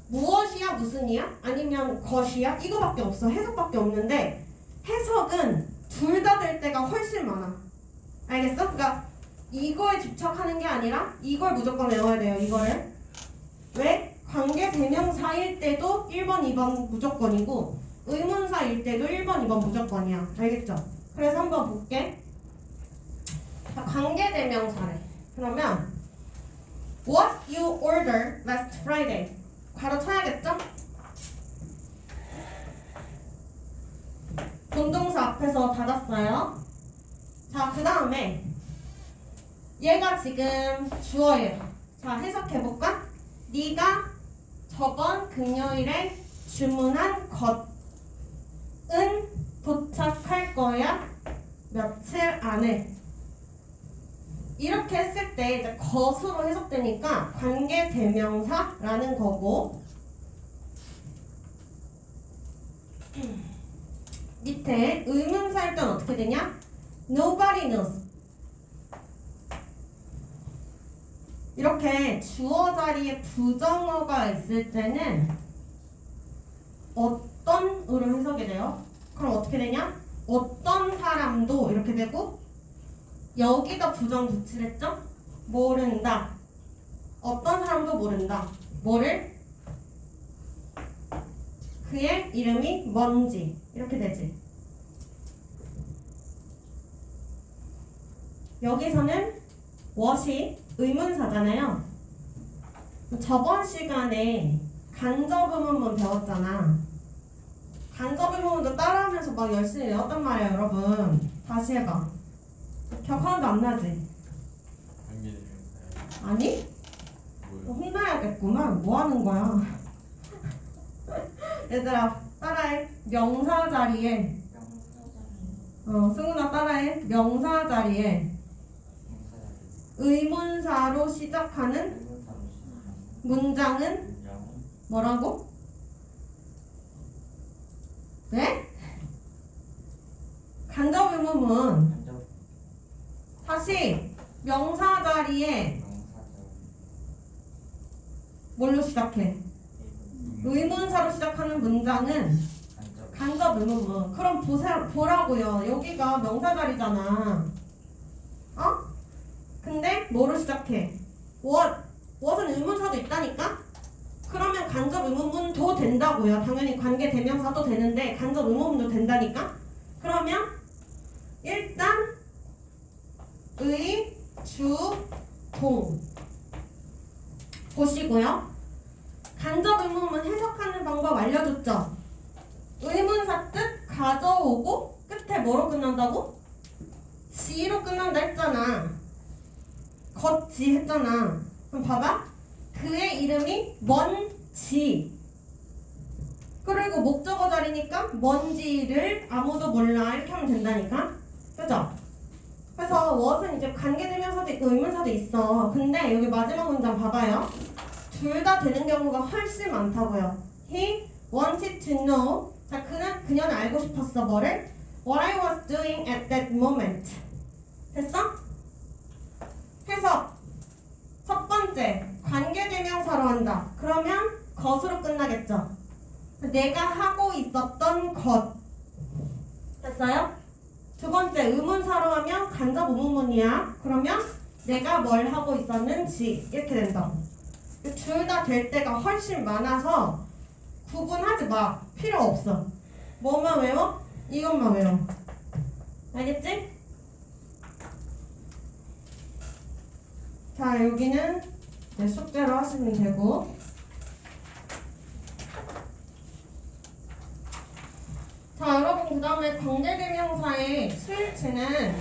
무엇이야 무슨이야 아니면 것이야 이거밖에 없어. 해석밖에 없는데 해석은 둘 다 될 때가 훨씬 많아. 알겠어? 그러니까 이거에 집착하는 게 아니라 이걸 무조건 외워야 돼요. 이거를. 왜? 관계 대명사일 때도 1번, 2번 무조건이고 의문사일 때도 1번, 2번 무조건이야. 알겠죠? 그래서 한번 볼게. 자, 관계 대명사래. 그러면 What you ordered last Friday. 괄호 쳐야겠죠? 동동사 앞에서 닫았어요. 자, 그 다음에 얘가 지금 주어예요. 자, 해석해볼까? 네가 저번 금요일에 주문한 것은 도착할 거야 며칠 안에. 이렇게 했을 때 이제 것으로 해석되니까 관계 대명사라는 거고, 밑에 의문사일 땐 어떻게 되냐? Nobody knows. 이렇게 주어 자리에 부정어가 있을 때는 어떤으로 해석이 돼요? 그럼 어떻게 되냐? 어떤 사람도 이렇게 되고, 여기다 부정 붙이랬죠? 모른다. 어떤 사람도 모른다. 뭐를? 그의 이름이 뭔지. 이렇게 되지. 여기서는 what이 의문사잖아요. 저번 시간에 간접 의문문 배웠잖아. 간접 의문문도 따라하면서 막 열심히 외웠단 말이야, 여러분. 다시 해봐. 기억 하나도 안 나지? 관계대명사예요. 아니? 너 혼나야겠구만. 뭐 하는 거야? 얘들아, 따라해. 명사 자리에. 승훈아 따라해. 명사 자리에 의문사로 시작하는 문장은 뭐라고? 네? 간접 의문문. 다시 명사 자리에 뭘로 시작해? 의문사로 시작하는 문장은 간접 의문문. 그럼 보라고요. 여기가 명사 자리잖아. 어? 근데 뭐로 시작해? what은 의문사도 있다니까? 그러면 간접 의문문도 된다고요. 당연히 관계 대명사도 되는데 간접 의문문도 된다니까? 그러면 일단 의, 주, 동 보시고요. 간접 의문문 해석하는 방법 알려줬죠? 의문사 뜻 가져오고 끝에 뭐로 끝난다고? 지로 끝난다 했잖아. 겉지 했잖아. 그럼 봐봐. 그의 이름이 뭔지. 그리고 목적어 자리니까 뭔지를 아무도 몰라 이렇게 하면 된다니까. 그죠? 그래서 what은 이제 관계대명사도 있고 의문사도 있어. 근데 여기 마지막 문장 봐봐요. 둘 다 되는 경우가 훨씬 많다고요. He wanted to know. 자, 그녀는 알고 싶었어. 뭐를? What I was doing at that moment. 됐어? 해석. 첫 번째, 관계대명사로 한다. 그러면 것으로 끝나겠죠. 내가 하고 있었던 것. 됐어요? 두 번째, 의문사로 하면 간접 의문문이야. 그러면 내가 뭘 하고 있었는지 이렇게 된다. 둘 다 될 때가 훨씬 많아서 구분하지 마. 필요 없어. 뭐만 외워? 이것만 외워. 알겠지? 자, 여기는 이제 숙제로 하시면 되고, 자, 여러분 그 다음에 관계대명사의 스위치는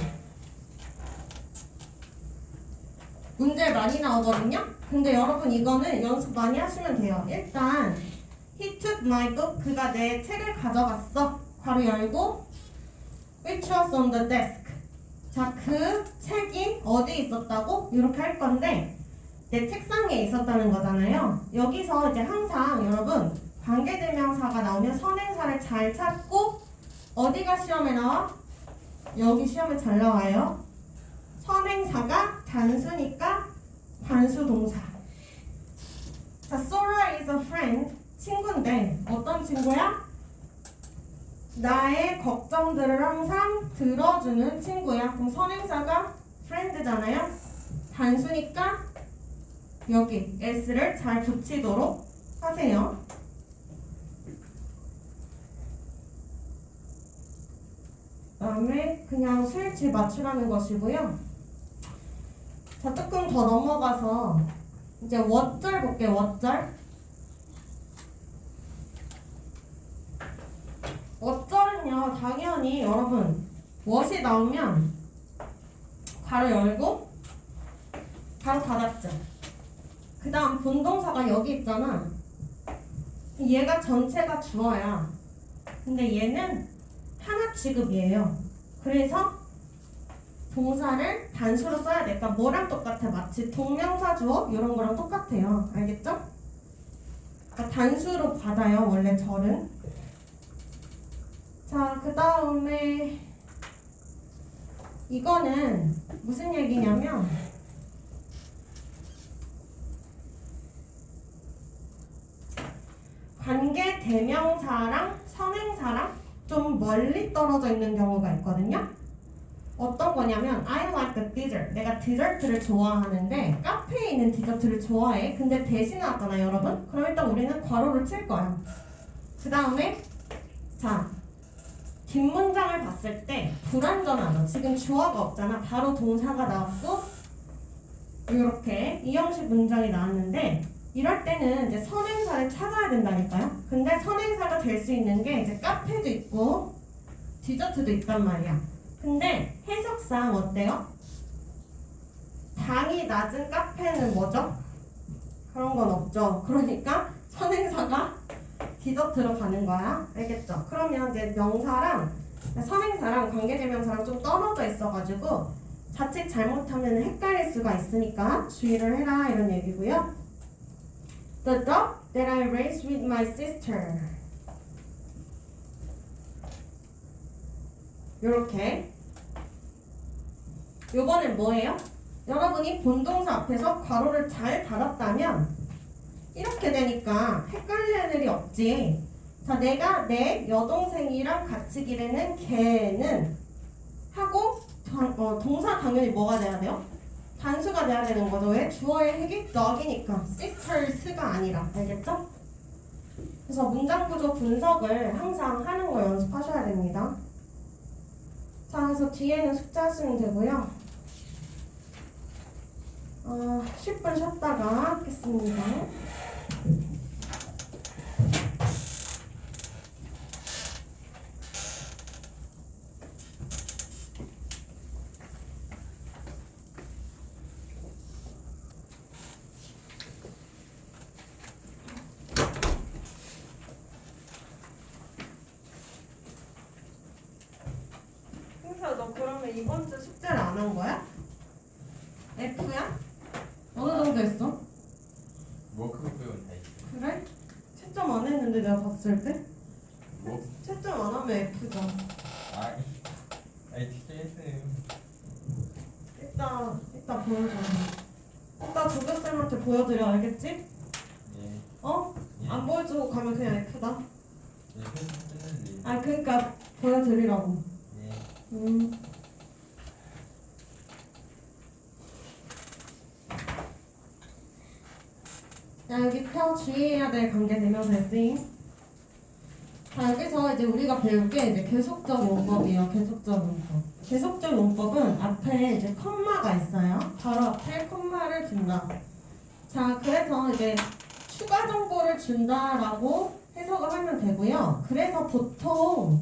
문제 많이 나오거든요. 근데 여러분 이거는 연습 많이 하시면 돼요. 일단 He took my book. 그가 내 책을 가져갔어. 괄호 열고 Which was on the desk. 자, 그 책이 어디 있었다고? 이렇게 할 건데 내 책상에 있었다는 거잖아요. 여기서 이제 항상 여러분 관계대명사가 나오면 선행사를 잘 찾고 어디가 시험에 나와? 여기 시험에 잘 나와요. 선행사가 단수니까 단수동사. 자, Sora is a friend. 친구인데 어떤 친구야? 나의 걱정들을 항상 들어주는 친구야. 그럼 선행사가 friend잖아요. 단수니까 여기 s를 잘 붙이도록 하세요. 그다음에 그냥 수일치 맞추라는 것이고요. 자, 조금 더 넘어가서 이제 왓절 볼게요. 왓절. 왓절은요, 당연히 여러분 왓이 나오면 가로 열고 가로 닫았죠. 그 다음 본동사가 여기 있잖아. 얘가 전체가 주어야. 근데 얘는 하나 취급이에요. 그래서 동사를 단수로 써야 돼. 그러니까 뭐랑 똑같아? 마치 동명사 주어 이런 거랑 똑같아요. 알겠죠? 그러니까 단수로 받아요. 원래 절은. 자, 그 다음에 이거는 무슨 얘기냐면 관계 대명사랑 선행사랑 좀 멀리 떨어져 있는 경우가 있거든요. 어떤 거냐면 I like the dessert. 내가 디저트를 좋아하는데 카페에 있는 디저트를 좋아해. 근데 대신 나왔잖아요, 여러분. 그럼 일단 우리는 괄호를 칠 거예요. 그 다음에 자, 뒷문장을 봤을 때 불완전하죠. 지금 주어가 없잖아. 바로 동사가 나왔고 이렇게 이 형식 문장이 나왔는데 이럴 때는 이제 선행사를 찾아야 된다니까요. 근데 선행사가 될 수 있는 게 이제 카페도 있고 디저트도 있단 말이야. 근데 해석상 어때요? 당이 낮은 카페는 뭐죠? 그런 건 없죠. 그러니까 선행사가 디저트로 가는 거야. 알겠죠? 그러면 이제 명사랑 선행사랑 관계대명사랑 좀 떨어져 있어가지고 자칫 잘못하면 헷갈릴 수가 있으니까 주의를 해라 이런 얘기고요. The dog that I raised with my sister. 요렇게. 요거는 뭐예요? 여러분이 본동사 앞에서 괄호를 잘 닫았다면 이렇게 되니까 헷갈릴 일이 없지. 자, 내가 내 여동생이랑 같이 기르는 개는 하고 동사 당연히 뭐가 돼야 돼요? 단수가 돼야 되는 거죠. 왜? 주어의 핵이 dog이니까 sisters가 아니라. 알겠죠? 그래서 문장 구조 분석을 항상 하는 거 연습하셔야 됩니다. 자, 그래서 뒤에는 숙제 하시면 되고요. 10분 쉬었다가 하겠습니다. 승수야, 너 그러면 이번 주 숙제를 안 한 거야? F야? 어느 정도 했어? 워크 부분 다 있어. 그래? 채점 안 했는데 내가 봤을 때? 뭐? 채점 안 하면 F죠. 아니 진짜 했어요. 이따 보여줘. 이따 조교쌤한테 보여드려. 알겠지? 예. 어? 예. 안 보여주고 가면 그냥 F다. 예, 했는데. 아, 그러니까 보여드리라고. 예. 자, 여기 펴 주의해야 될 관계대명사 쓰임. 자, 여기서 이제 우리가 배울 게 이제 계속적 용법이에요. 계속적 용법. 계속적 용법은 앞에 이제 컴마가 있어요. 바로 앞에 컴마를 준다. 자, 그래서 이제 추가 정보를 준다라고 해석을 하면 되고요. 그래서 보통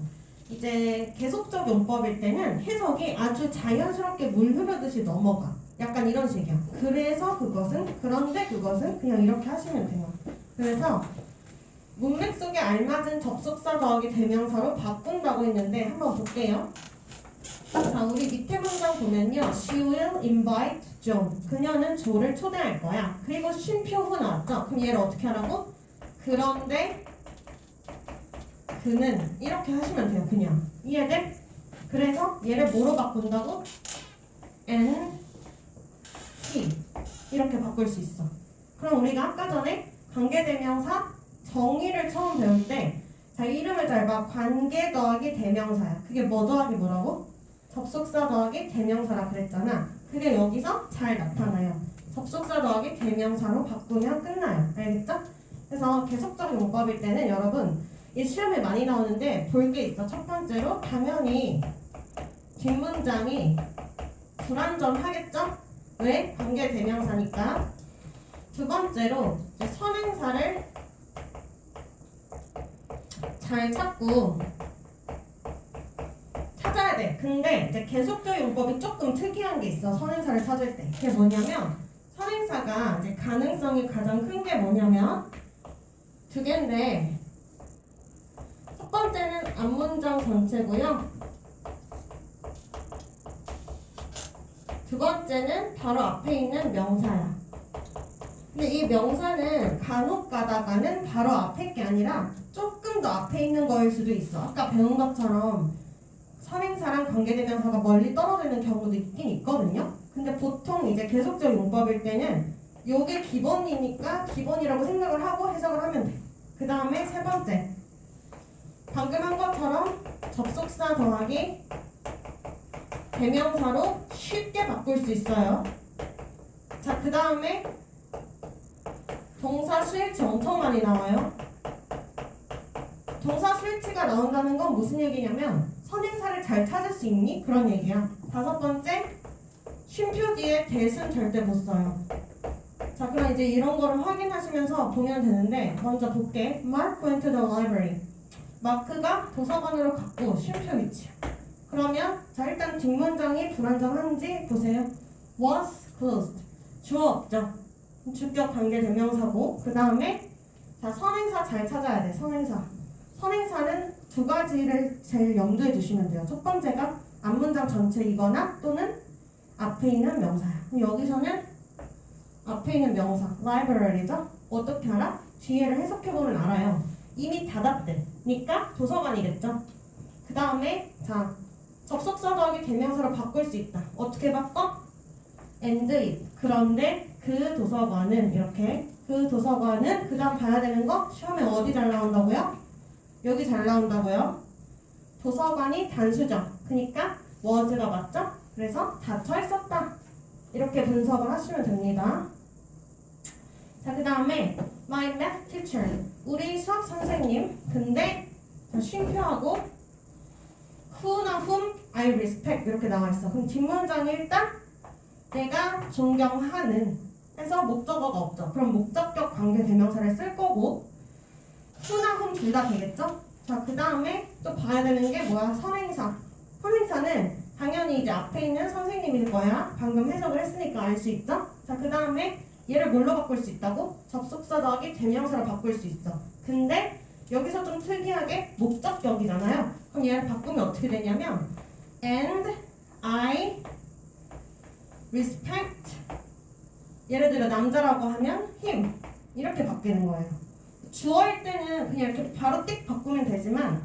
이제 계속적 용법일 때는 해석이 아주 자연스럽게 물 흐르듯이 넘어가. 약간 이런 식이야. 그래서 그것은, 그런데 그것은 그냥 이렇게 하시면 돼요. 그래서 문맥 속에 알맞은 접속사 더하기 대명사로 바꾼다고 했는데 한번 볼게요. 자, 우리 밑에 문장 보면요. She will invite John. 그녀는 조를 초대할 거야. 그리고 쉼표 후 나왔죠? 그럼 얘를 어떻게 하라고? 그런데 그는 이렇게 하시면 돼요. 그냥. 이해돼? 그래서 얘를 뭐로 바꾼다고? and he 이렇게 바꿀 수 있어. 그럼 우리가 아까 전에 관계대명사 정의를 처음 배울 때 자, 이름을 잘 봐. 관계 더하기 대명사야. 그게 뭐 더하기 뭐라고? 접속사 더하기 대명사라 그랬잖아. 그게 여기서 잘 나타나요. 접속사 더하기 대명사로 바꾸면 끝나요. 알겠죠? 그래서 계속적인 문법일 때는 여러분 이 시험에 많이 나오는데 볼 게 있어. 첫 번째로 당연히 뒷문장이 불완전하겠죠? 왜? 관계 대명사니까. 두 번째로 이제 선행사를 잘 찾고 찾아야 돼. 근데 이제 계속적 용법이 조금 특이한 게 있어. 선행사를 찾을 때. 그게 뭐냐면 선행사가 이제 가능성이 가장 큰 게 뭐냐면 두 개인데 첫 번째는 앞문장 전체고요. 두 번째는 바로 앞에 있는 명사야. 근데 이 명사는 간혹 가다가는 바로 앞에 게 아니라 조금 더 앞에 있는 거일 수도 있어. 아까 배운 것처럼 선행사랑 관계대명사가 멀리 떨어져 있는 경우도 있긴 있거든요. 근데 보통 이제 계속적 용법일 때는 요게 기본이니까 기본이라고 생각을 하고 해석을 하면 돼. 그 다음에 세 번째, 방금 한 것처럼 접속사 더하기 대명사로 쉽게 바꿀 수 있어요. 자, 그 다음에 동사 수일치 엄청 많이 나와요. 동사 수일치가 나온다는 건 무슨 얘기냐면 선행사를 잘 찾을 수 있니? 그런 얘기야. 다섯 번째, 쉼표 뒤에 대은 절대 못 써요. 자, 그럼 이제 이런 거를 확인하시면서 보면 되는데 먼저 볼게. Mark went to the library. 마크가 도서관으로 갔고 쉼표 위치. 그러면 자, 일단 뒷문장이 불완전한지 보세요. Was closed. 주어 없죠. 주격 관계 대명사고. 그 다음에 자, 선행사 잘 찾아야 돼. 선행사는 두 가지를 제일 염두에 두시면 돼요. 첫 번째가 앞문장 전체이거나 또는 앞에 있는 명사야. 그럼 여기서는 앞에 있는 명사 library죠. 어떻게 알아? 뒤에를 해석해보면 알아요. 이미 닫았대니까 도서관이겠죠. 그 다음에 자, 접속사 더하기 대명사로 바꿀 수 있다. 어떻게 바꿔? and it. 그런데 그 도서관은 이렇게 그 도서관은 그 다음 봐야 되는 거 시험에 어디 잘 나온다고요? 여기 잘 나온다고요? 도서관이 단수죠. 그러니까 was가 맞죠? 그래서 닫혀 있었다. 이렇게 분석을 하시면 됩니다. 자, 그 다음에 my math teacher. 우리 수학 선생님. 근데 자, 쉼표하고 who나 whom I respect 이렇게 나와 있어. 그럼 뒷문장이 일단 내가 존경하는 해서 목적어가 없죠. 그럼 목적격 관계 대명사를 쓸 거고 who나 whom 둘 다 되겠죠? 자, 그 다음에 또 봐야 되는 게 뭐야? 선행사. 선행사는 당연히 이제 앞에 있는 선생님일 거야. 방금 해석을 했으니까 알 수 있죠? 자, 그 다음에 얘를 뭘로 바꿀 수 있다고? 접속사 더하기 대명사로 바꿀 수 있어. 근데 여기서 좀 특이하게 목적격이잖아요. 그럼 얘를 바꾸면 어떻게 되냐면 and I respect. 예를 들어 남자라고 하면 him 이렇게 바뀌는 거예요. 주어일 때는 그냥 이렇게 바로 띡 바꾸면 되지만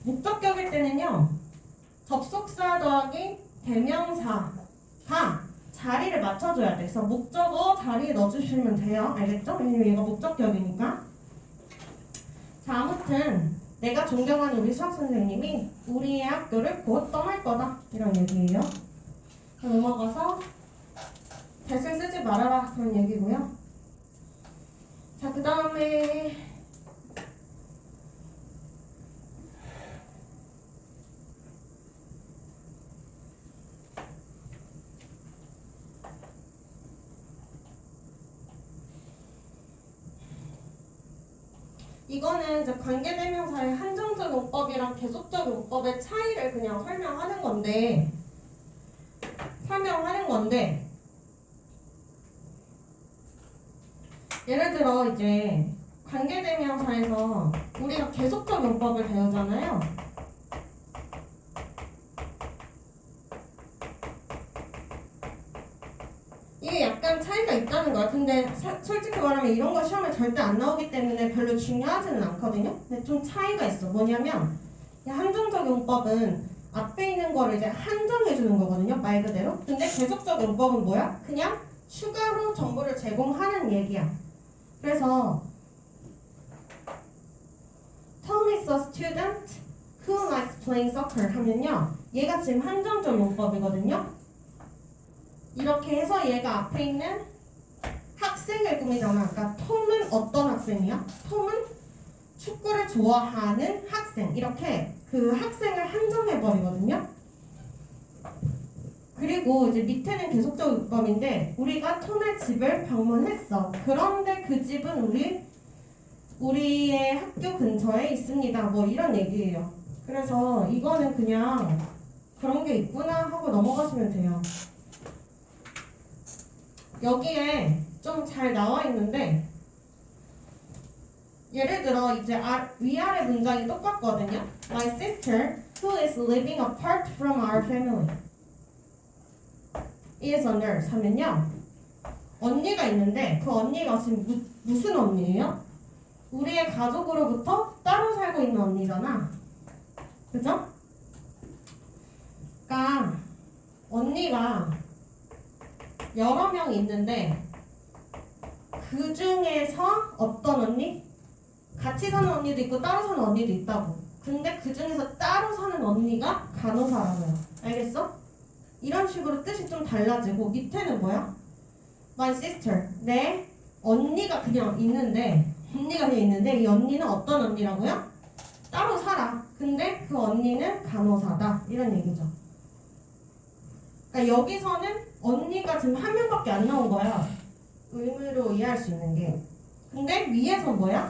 목적격일 때는요 접속사 더하기 대명사가 자리를 맞춰줘야 돼. 그래서 목적어 자리에 넣어주시면 돼요. 알겠죠? 왜냐면 얘가 목적격이니까. 자, 아무튼 내가 존경하는 우리 수학 선생님이 우리의 학교를 곧 떠날 거다. 이런 얘기예요. 넘어가서 대을 쓰지 말아라. 그런 얘기고요. 자, 그 다음에 이거는 이제 관계대명사의 한정적 용법이랑 계속적 용법의 차이를 그냥 설명하는 건데 예를 들어 이제 관계대명사에서 우리가 계속적 용법을 배우잖아요. 이게 약간 차이가 있다는 거야. 근데 솔직히 말하면 이런 거 시험에 절대 안 나오기 때문에 별로 중요하지는 않거든요. 근데 좀 차이가 있어. 뭐냐면 이 한정적 용법은 앞에 있는 거를 이제 한정해 주는 거거든요. 말 그대로. 근데 계속적 용법은 뭐야? 그냥 추가로 정보를 제공하는 얘기야. 그래서 Tom is a student who likes playing soccer 하면요. 얘가 지금 한정적 용법이거든요. 이렇게 해서 얘가 앞에 있는 학생을 꾸미잖아. 그러니까 톰은 어떤 학생이야? 톰은 축구를 좋아하는 학생. 이렇게 그 학생을 한정해버리거든요. 그리고 이제 밑에는 계속적 요법인데 우리가 톰의 집을 방문했어. 그런데 그 집은 우리의 학교 근처에 있습니다. 뭐 이런 얘기예요. 그래서 이거는 그냥 그런 게 있구나 하고 넘어가시면 돼요. 여기에 좀 잘 나와 있는데 예를 들어 이제 위아래 문장이 똑같거든요. My sister, who is living apart from our family, is a nurse 하면요. 언니가 있는데 그 언니가 지금 무슨 언니예요? 우리의 가족으로부터 따로 살고 있는 언니잖아. 그죠? 그러니까 언니가 여러 명이 있는데 그 중에서 어떤 언니? 같이 사는 언니도 있고 따로 사는 언니도 있다고. 근데 그 중에서 따로 사는 언니가 간호사라고요. 알겠어? 이런 식으로 뜻이 좀 달라지고 밑에는 뭐야? My sister. 내 언니가 그냥 있는데 이 언니는 어떤 언니라고요? 따로 살아. 근데 그 언니는 간호사다. 이런 얘기죠. 그러니까 여기서는 언니가 지금 한 명밖에 안 나온 거야. 의무로 이해할 수 있는 게. 근데 위에서 뭐야?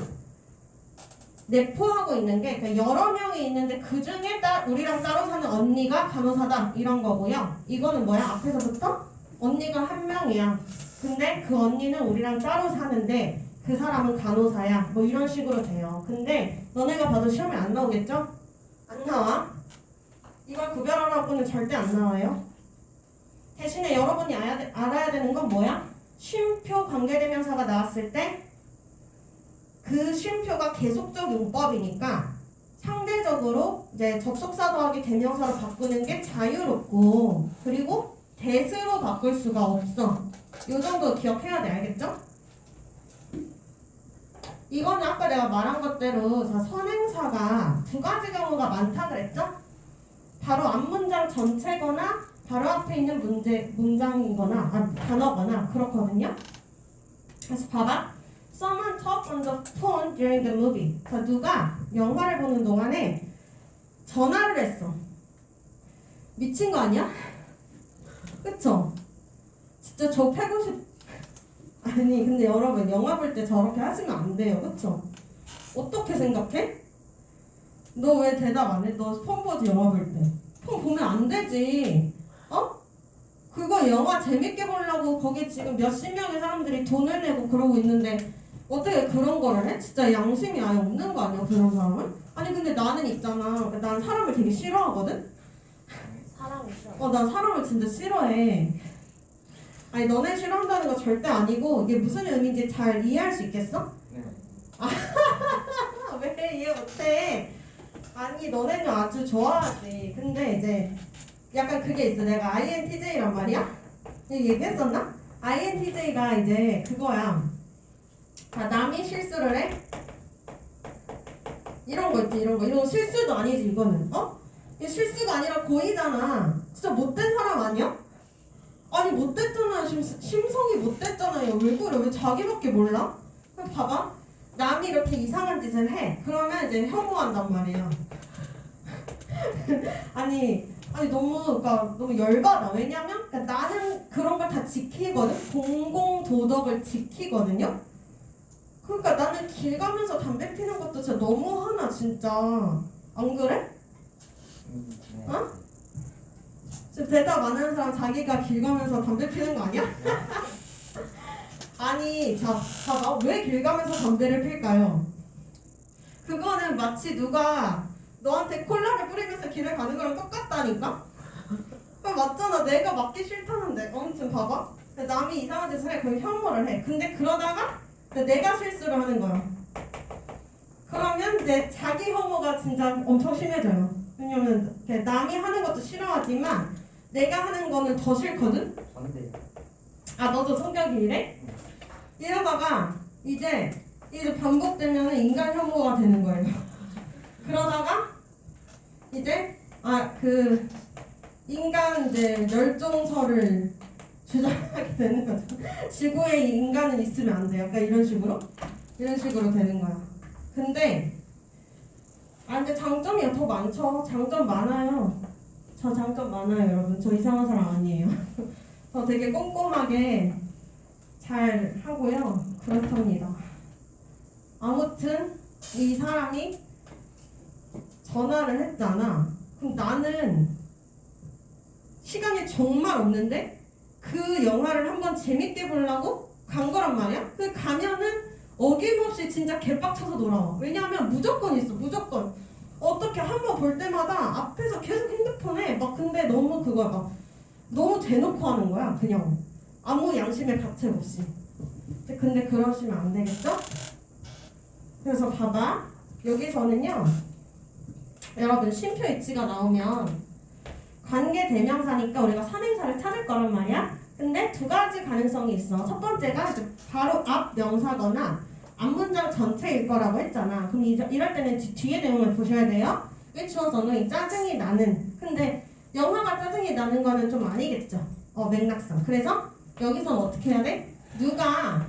내포하고 있는 게 그러니까 여러 명이 있는데 그 중에 우리랑 따로 사는 언니가 간호사다. 이런 거고요. 이거는 뭐야? 앞에서부터 언니가 한 명이야. 근데 그 언니는 우리랑 따로 사는데 그 사람은 간호사야. 뭐 이런 식으로 돼요. 근데 너네가 봐도 시험에 안 나오겠죠? 안 나와. 이걸 구별하라고는 절대 안 나와요. 대신에 여러분이 알아야 되는 건 뭐야? 쉼표 관계대명사가 나왔을 때 그 쉼표가 계속적 용법이니까 상대적으로 이제 접속사 더하기 대명사로 바꾸는 게 자유롭고 그리고 대수로 바꿀 수가 없어. 요 정도 기억해야 돼. 알겠죠? 이거는 아까 내가 말한 것대로 선행사가 두 가지 경우가 많다 그랬죠? 바로 앞문장 전체거나 바로 앞에 있는 문장이거나 단어거나 그렇거든요. 그래서 봐봐. Someone talked on the phone during the movie. 자, 누가 영화를 보는 동안에 전화를 했어. 미친 거 아니야? 그쵸? 진짜 저 패고 아니 근데 여러분 영화 볼 때 저렇게 하시면 안 돼요. 그쵸? 어떻게 생각해? 너 왜 대답 안 해? 너 폰 보지 영화 볼 때. 폰 보면 안 되지. 어? 그거 영화 재밌게 보려고 거기 지금 몇십 명의 사람들이 돈을 내고 그러고 있는데 어떻게 그런 거를 해? 진짜 양심이 아예 없는 거 아니야 그런 사람은? 아니 근데 나는 있잖아. 난 사람을 되게 싫어하거든? 사람이 싫어. 난 사람을 진짜 싫어해. 아니 너네 싫어한다는 거 절대 아니고 이게 무슨 의미인지 잘 이해할 수 있겠어? 네. 왜 이해 못해? 아니 너네는 아주 좋아하지. 근데 이제 약간 그게 있어. 내가 INTJ란 말이야? 얘기했었나? INTJ가 이제 그거야. 자, 남이 실수를 해? 이런 거 있지, 이런 거. 이런 거 실수도 아니지, 이거는. 이게 실수가 아니라 고의잖아. 진짜 못된 사람 아니야? 아니, 못됐잖아요. 심성이 못됐잖아요. 왜 그래? 왜 자기밖에 몰라? 그럼 봐봐. 남이 이렇게 이상한 짓을 해. 그러면 이제 혐오한단 말이야. 아니 너무 열받아. 왜냐면 나는 그런 걸 다 지키거든. 공공 도덕을 지키거든요. 그러니까 나는 길 가면서 담배 피는 것도 진짜 너무하나 진짜. 안 그래? 네. 어? 지금 대답 안 하는 사람 자기가 길 가면서 담배 피는 거 아니야? 아니 자 봐봐. 왜 길 가면서 담배를 필까요? 그거는 마치 누가 너한테 콜라를 뿌리면서 길을 가는 거랑 똑같다니까? 맞잖아. 내가 맞기 싫다는데. 아무튼 봐봐. 남이 이상한 짓을 해. 그럼 혐오를 해. 근데 그러다가 내가 실수를 하는 거야. 그러면 이제 자기 혐오가 진짜 엄청 심해져요. 왜냐면 남이 하는 것도 싫어하지만 내가 하는 거는 더 싫거든? 반대. 너도 성격이 이래? 이러다가 이제 반복되면 인간 혐오가 되는 거예요. 그러다가 이제 인간 이제 멸종설을 주장하게 되는 거죠. 지구에 인간은 있으면 안 돼. 약간 이런 식으로 되는 거야. 근데 근데 장점이 더 많죠. 장점 많아요. 저 장점 많아요, 여러분. 저 이상한 사람 아니에요. 저 되게 꼼꼼하게 잘 하고요. 그렇답니다. 아무튼 이 사람이 전화를 했잖아. 그럼 나는 시간이 정말 없는데 그 영화를 한번 재밌게 보려고 간 거란 말이야. 그 가면은 어김없이 진짜 개빡쳐서 돌아와. 왜냐하면 무조건 있어. 무조건. 어떻게 한번 볼 때마다 앞에서 계속 핸드폰에 막 근데 너무 그거야. 막 너무 대놓고 하는 거야. 그냥 아무 양심의 가책 없이. 근데 그러시면 안 되겠죠? 그래서 봐봐. 여기서는요. 여러분 쉼표 위치가 나오면 관계 대명사니까 우리가 선행사를 찾을 거란 말이야. 근데 두 가지 가능성이 있어. 첫 번째가 이제 바로 앞 명사거나 앞문장 전체일 거라고 했잖아. 그럼 이럴 때는 뒤에 내용을 보셔야 돼요. which was 짜증이 나는. 근데 영화가 짜증이 나는 거는 좀 아니겠죠. 맥락상. 그래서 여기서는 어떻게 해야 돼? 누가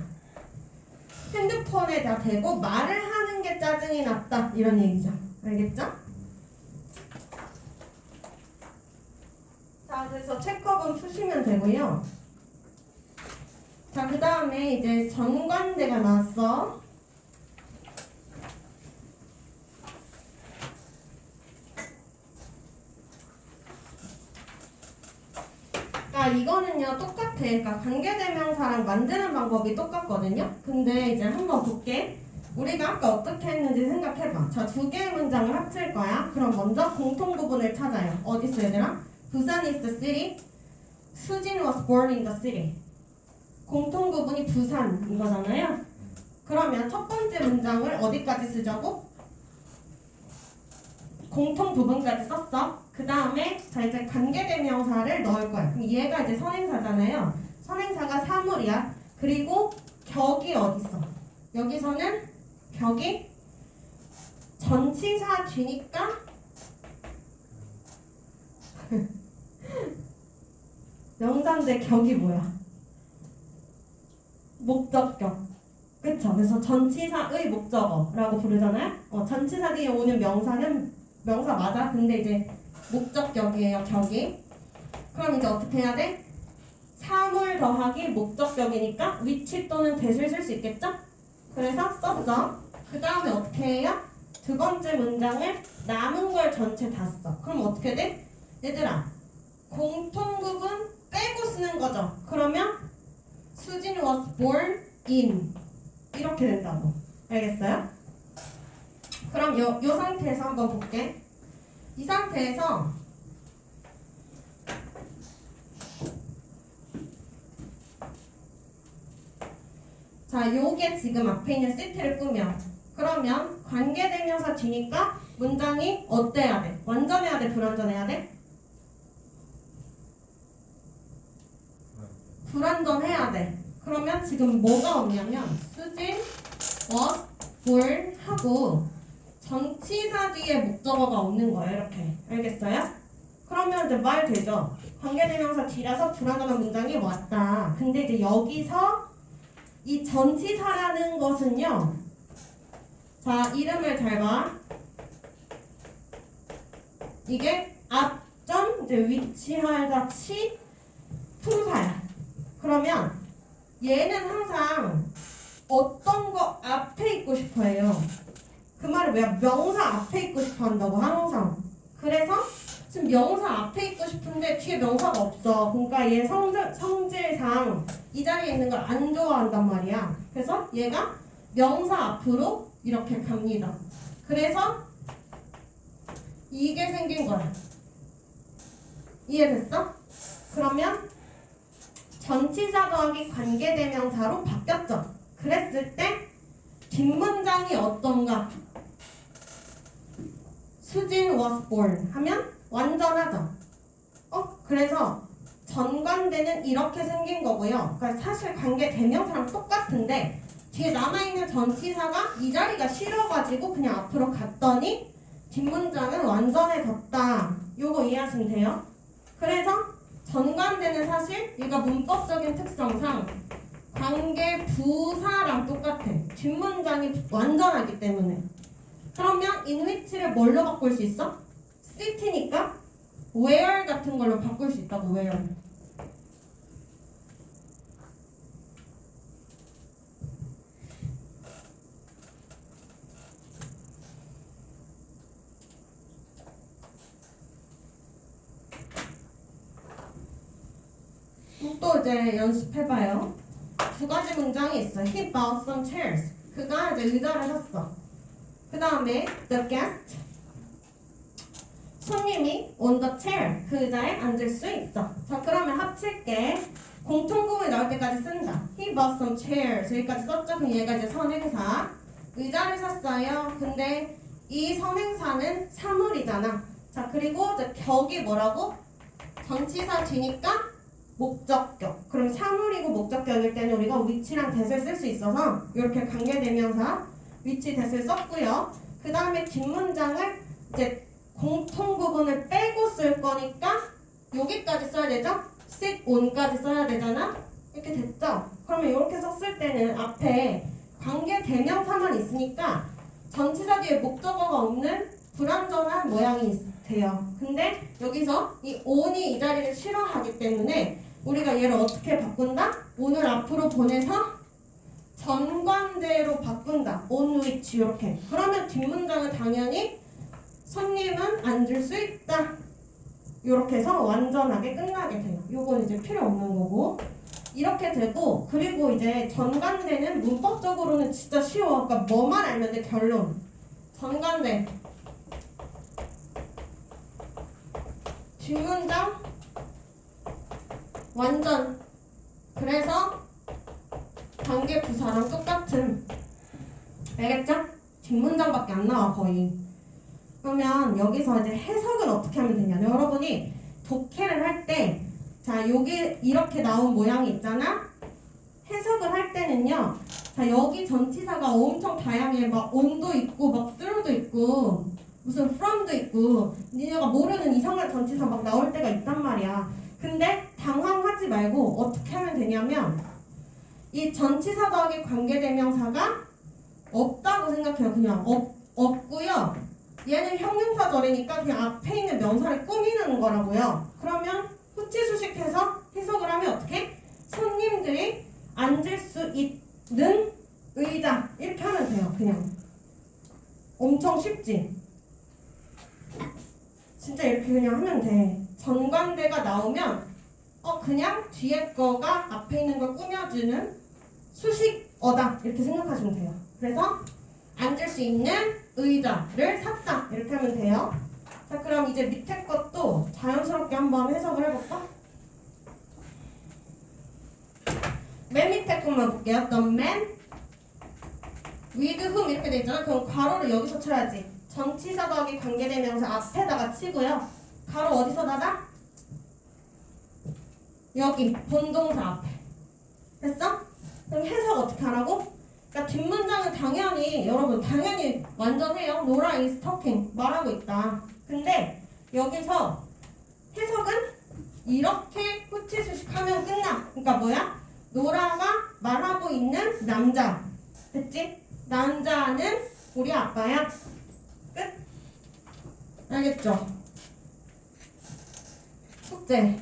핸드폰에다 대고 말을 하는 게 짜증이 났다. 이런 얘기죠. 알겠죠? 자, 그래서 체크업은 푸시면 되고요. 자, 그 다음에 이제 전관대가 나왔어. 이거는요 똑같아. 그러니까 관계대명사랑 만드는 방법이 똑같거든요. 근데 이제 한번 볼게. 우리가 아까 어떻게 했는지 생각해봐. 자, 두 개의 문장을 합칠 거야. 그럼 먼저 공통 부분을 찾아요. 어디 있어 얘들아? 부산 is the city. 수진 was born in the city. 공통 부분이 부산 이거잖아요. 그러면 첫 번째 문장을 어디까지 쓰자고? 공통 부분까지 썼어. 그 다음에 자 이제 관계대명사를 넣을 거야. 그럼 얘가 이제 선행사잖아요. 선행사가 사물이야. 그리고 격이 어디 있어? 여기서는 격이 전치사 뒤니까 명사인데 격이 뭐야? 목적격. 그쵸? 그래서 전치사의 목적어라고 부르잖아요. 전치사 뒤에 오는 명사는 명사 맞아. 근데 이제 목적격이에요. 격이. 그럼 이제 어떻게 해야 돼? 사물 더하기 목적격이니까 위치 또는 대를 쓸 수 있겠죠? 그래서 썼어. 그 다음에 어떻게 해요? 두 번째 문장을 남은 걸 전체 다 써. 그럼 어떻게 돼? 얘들아, 공통 부분 빼고 쓰는 거죠. 그러면 수진 was born in 이렇게 된다고. 알겠어요? 그럼 요 상태에서 한번 볼게. 이 상태에서 자, 요게 지금 앞에 있는 시티를 꾸며. 그러면 관계대명사 뒤니까 문장이 어때야 돼? 완전해야 돼? 불완전해야 돼? 불완전해야 돼. 그러면 지금 뭐가 없냐면 수진 was born 하고 전치사 뒤에 목적어가 없는 거예요. 이렇게. 알겠어요? 그러면 이제 말 되죠? 관계대명사 뒤라서 불완전한 문장이 왔다. 근데 이제 여기서 이 전치사라는 것은요. 자, 이름을 잘 봐. 이게 앞전 이제 위치할 자치 품사야. 그러면 얘는 항상 어떤 거 앞에 있고 싶어 해요. 그 말은 뭐야? 명사 앞에 있고 싶어 한다고 항상. 그래서 지금 명사 앞에 있고 싶은데 뒤에 명사가 없어. 그러니까 얘 성질상 이 자리에 있는 걸 안 좋아한단 말이야. 그래서 얘가 명사 앞으로 이렇게 갑니다. 그래서 이게 생긴 거야. 이해됐어? 그러면 전치사 더하기 관계대명사로 바뀌었죠. 그랬을 때 뒷문장이 어떤가? 수진 was born 하면 완전하죠. 그래서 전관대는 이렇게 생긴 거고요. 그러니까 사실 관계대명사랑 똑같은데 뒤에 남아있는 전치사가 이 자리가 싫어가지고 그냥 앞으로 갔더니 뒷문장은 완전해졌다. 요거 이해하시면 돼요. 그래서 전관대는 사실 얘가 문법적인 특성상 관계 부사랑 똑같아. 뒷문장이 완전하기 때문에. 그러면 in which를 뭘로 바꿀 수 있어? city니까 where 같은 걸로 바꿀 수 있다고. where. 또 이제 연습해봐요. 두 가지 문장이 있어. He bought some chairs. 그가 이제 의자를 샀어. 그 다음에 the guest. 손님이 on the chair. 그 의자에 앉을 수 있어. 자, 그러면 합칠게. 공통구문이 나올 때까지 쓴다. He bought some chairs. 여기까지 썼죠? 그럼 얘가 이제 선행사. 의자를 샀어요. 근데 이 선행사는 사물이잖아. 자, 그리고 이제 격이 뭐라고? 전치사 뒤니까 목적격. 그럼 사물이고 목적격일 때는 우리가 위치랑 that을 쓸 수 있어서 이렇게 관계대명사 위치 that을 썼고요. 그 다음에 뒷문장을 이제 공통 부분을 빼고 쓸 거니까 여기까지 써야 되죠? sit on까지 써야 되잖아. 이렇게 됐죠? 그러면 이렇게 썼을 때는 앞에 관계대명사만 있으니까 전치사 뒤에 목적어가 없는 불완전한 모양이 돼요. 근데 여기서 이 on이 이 자리를 싫어하기 때문에 우리가 얘를 어떻게 바꾼다? on을 앞으로 보내서 전관대로 바꾼다. on which 이렇게. 그러면 뒷문장은 당연히 손님은 앉을 수 있다. 이렇게 해서 완전하게 끝나게 돼요. 요건 이제 필요 없는 거고. 이렇게 되고, 그리고 이제 전관대는 문법적으로는 진짜 쉬워. 그러니까 뭐만 알면 돼. 결론. 전관대 뒷문장 완전. 그래서 관계 부사랑 똑같은. 알겠죠? 뒷문장밖에 안 나와 거의. 그러면 여기서 이제 해석은 어떻게 하면 되냐? 여러분이 독해를 할 때, 자 여기 이렇게 나온 모양이 있잖아. 해석을 할 때는요. 자 여기 전치사가 엄청 다양해. 막 on도 있고, 막 through도 있고, 무슨 from도 있고, 니네가 모르는 이상한 전치사 막 나올 때가 있단 말이야. 근데 당황하지 말고 어떻게 하면 되냐면 이 전치사 더하기 관계대명사가 없다고 생각해요. 그냥 없고요. 얘는 형용사절이니까 그냥 앞에 있는 명사를 꾸미는 거라고요. 그러면 후치수식해서 해석을 하면 어떻게? 손님들이 앉을 수 있는 의자 이렇게 하면 돼요. 그냥 엄청 쉽지? 진짜 이렇게 그냥 하면 돼. 전관대가 나오면 그냥 뒤에 거가 앞에 있는 걸 꾸며주는 수식어다 이렇게 생각하시면 돼요. 그래서 앉을 수 있는 의자를 샀다 이렇게 하면 돼요. 자 그럼 이제 밑에 것도 자연스럽게 한번 해석을 해볼까? 맨 밑에 것만 볼게요. The man with whom 이렇게 돼 있잖아. 그럼 괄호를 여기서 쳐야지. 전치사 더하기 관계대명사 앞에다가 치고요. 가로 어디서 닫아? 여기 본동사 앞에. 됐어? 그럼 해석 어떻게 하라고? 그러니까 뒷문장은 당연히 여러분 당연히 완전해요. Nora is talking 말하고 있다. 근데 여기서 해석은 이렇게 후치수식하면 끝나. 그러니까 뭐야? 노라가 말하고 있는 남자. 됐지? 남자는 우리 아빠야. 끝? 알겠죠? 숙제.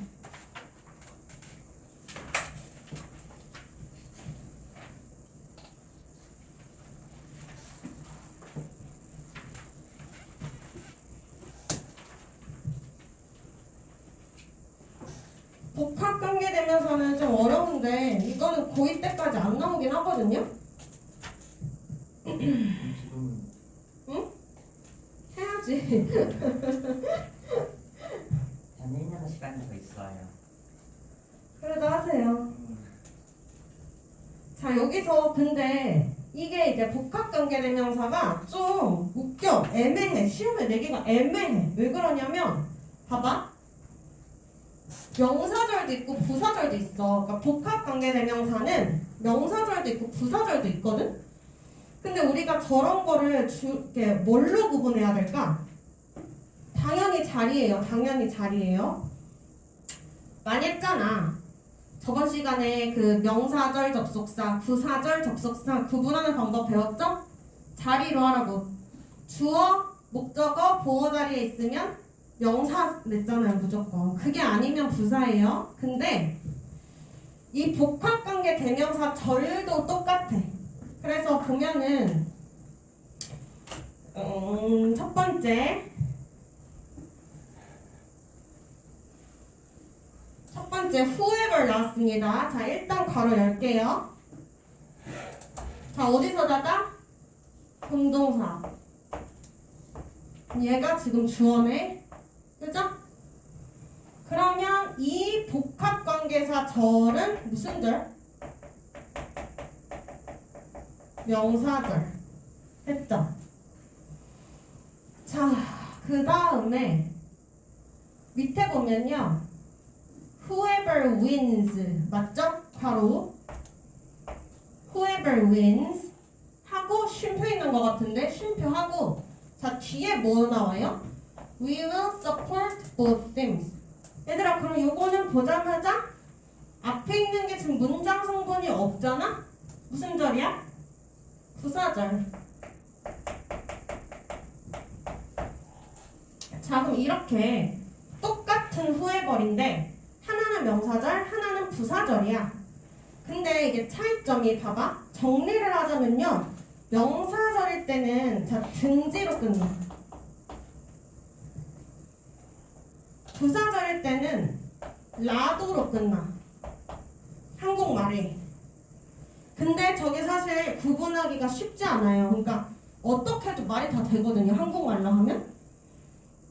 복합관계되면서는 좀 어려운데 이거는 고2 때까지 안 나오긴 하거든요. 지금은 응? 해야지. 저는 1년 시간이 더 있어요. 그래도 하세요. 자 여기서 근데 이게 이제 복합관계대명사가 좀 웃겨. 애매해. 시험에 내기가 애매해. 왜 그러냐면 봐봐. 명사절도 있고 부사절도 있어. 그러니까 복합관계대명사는 명사절도 있고 부사절도 있거든. 근데 우리가 저런 거를 이렇게 뭘로 구분해야 될까? 당연히 자리예요. 당연히 자리예요. 많이 했잖아. 저번 시간에 그 명사절 접속사, 부사절 접속사 구분하는 방법 배웠죠? 자리로 하라고. 주어, 목적어, 보어 자리에 있으면 명사 냈잖아요, 무조건. 그게 아니면 부사예요. 근데 이 복합관계 대명사 절도 똑같아. 그래서 보면은 첫 번째 whoever 나왔습니다. 자, 일단 괄호 열게요. 자, 어디서 닫아? 동동사. 얘가 지금 주어네. 그죠? 그러면 이 복합관계사 절은 무슨 절? 명사절. 했죠? 자, 그 다음에 밑에 보면요. whoever wins. 맞죠? 바로 whoever wins 하고 쉼표 있는 것 같은데 쉼표 하고 자 뒤에 뭐 나와요? We will support both teams. 얘들아 그럼 요거는 보자마자 앞에 있는 게 지금 문장 성분이 없잖아? 무슨 절이야? 부사절. 자 그럼 이렇게 똑같은 whoever인데 하나는 명사절, 하나는 부사절이야. 근데 이게 차이점이 봐봐. 정리를 하자면요. 명사절일 때는 자 등지로 끝나. 부사절일 때는 라도로 끝나. 한국말이. 근데 저게 사실 구분하기가 쉽지 않아요. 그러니까 어떻게 해도 말이 다 되거든요. 한국말로 하면.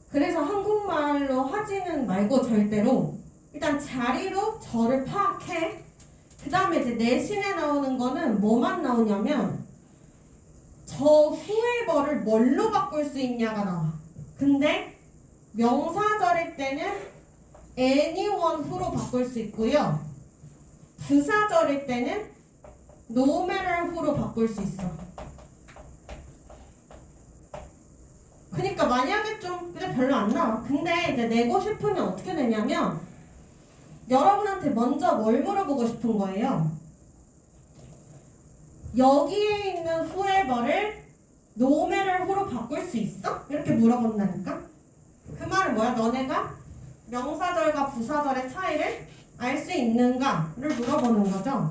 그래서 한국말로 하지는 말고 절대로 일단 자리로 절을 파악해. 그 다음에 이제 내신에 나오는 거는 뭐만 나오냐면 저 whoever를 뭘로 바꿀 수 있냐가 나와. 근데 명사절일 때는 anyone who로 바꿀 수 있고요. 부사절일 때는 no matter who로 바꿀 수 있어. 그러니까 만약에 좀 근데 별로 안 나와. 근데 이제 내고 싶으면 어떻게 되냐면 여러분한테 먼저 뭘 물어보고 싶은 거예요. 여기에 있는 whoever를 no matter who로 바꿀 수 있어? 이렇게 물어본다니까? 그 말은 뭐야? 너네가 명사절과 부사절의 차이를 알 수 있는가를 물어보는 거죠.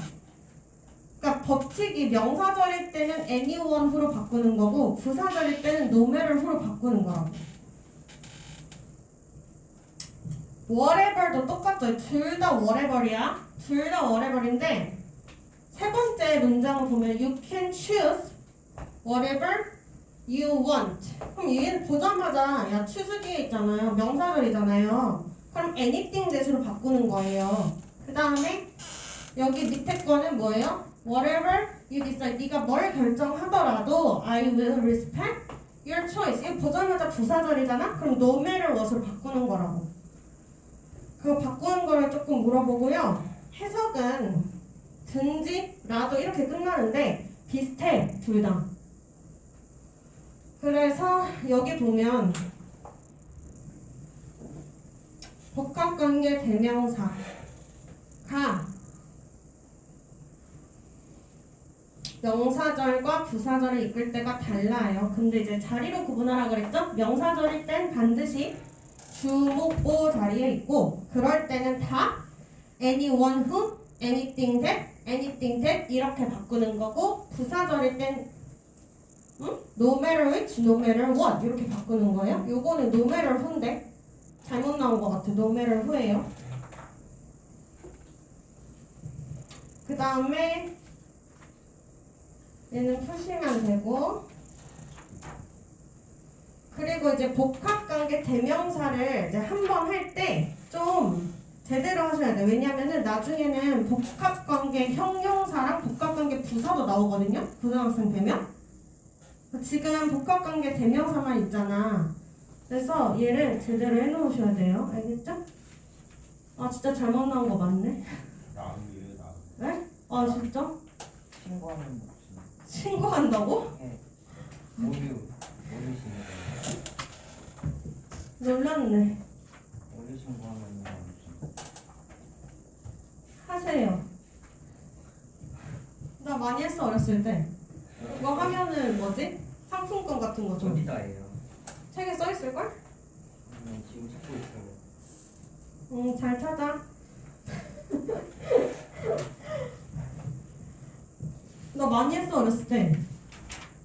그러니까 법칙이 명사절일 때는 anyone who로 바꾸는 거고 부사절일 때는 no matter who로 바꾸는 거라고. whatever도 똑같죠. 둘 다 whatever이야. 둘 다 whatever인데 세 번째 문장을 보면 you can choose whatever you want. 그럼 얘는 보자마자 야 choose 뒤에 있잖아요. 명사절이잖아요. 그럼 anything that으로 바꾸는 거예요. 그 다음에 여기 밑에 거는 뭐예요? whatever you decide. 네가 뭘 결정하더라도 I will respect your choice. 이거 보자마자 부사절이잖아? 그럼 no matter what으로 바꾸는 거라고. 그거 바꾸는 거를 조금 물어보고요. 해석은 든지, 라도 이렇게 끝나는데 비슷해, 둘 다. 그래서 여기 보면 복합관계 대명사가 명사절과 부사절을 이끌 때가 달라요. 근데 이제 자리로 구분하라 그랬죠? 명사절일 땐 반드시 주목보 자리에 있고 그럴 때는 다 anyone who, anything that 이렇게 바꾸는 거고 부사절일 땐 no matter which, no matter what 이렇게 바꾸는 거예요. 요거는 no matter who인데 잘못 나온 것 같아. no matter who예요. 그 다음에 얘는 푸시면 되고 그리고 이제 복합관계 대명사를 이제 한 번 할 때 좀 제대로 하셔야 돼요. 왜냐면은 나중에는 복합관계 형용사랑 복합관계 부사도 나오거든요. 고등학생 되면. 지금 복합관계 대명사만 있잖아. 그래서 얘를 제대로 해놓으셔야 돼요. 알겠죠? 아 진짜 잘못 나온 거 맞네. 나은이에요, 나은. 네? 아 진짜? 신고하는 목숨. 신고한다고? 네. 모르시는 거예요. 놀랐네. 모르 신고하면 무슨 하세요. 나 많이 했어 어렸을 때. 이거 하면은 뭐지? 상품권 같은 거 좀. 어디다예요? 책에 써 있을걸? 지금 찾고 있어요. 잘 찾아. 나 많이 했어 어렸을 때.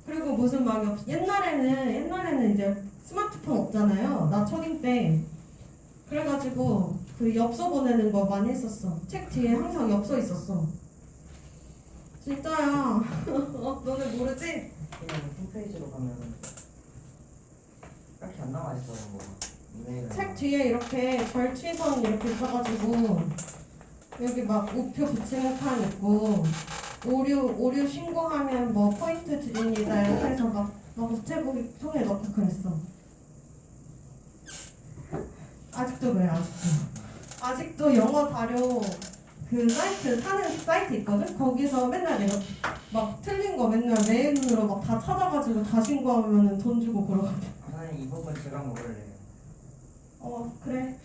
그리고 무슨 막이 없. 옛날에는 이제 스마트폰 없잖아요. 나 초딩 때. 그래가지고 그 엽서 보내는 거 많이 했었어. 책 뒤에 항상 엽서 있었어. 진짜야. 너네 모르지? 그냥 홈페이지로 가면 딱히 안 나와 있어요. 뭐 이메일은 책 뒤에 이렇게 절취선 이렇게 있어가지고 여기 막 우표 붙이는 칸 있고 오류 신고하면 뭐 포인트 드립니다 이렇게 해서 막 우체국에 통에 넣고 그랬어. 아직도 그래 아직도 영어 자료 그 사이트 사는 사이트 있거든? 거기서 맨날 내가 막 틀린 거 맨날 내 눈으로 막 다 찾아가지고 다 신고하면은 돈 주고 그러거든. 선생님 이 부분 제가 먹을래요. 그래.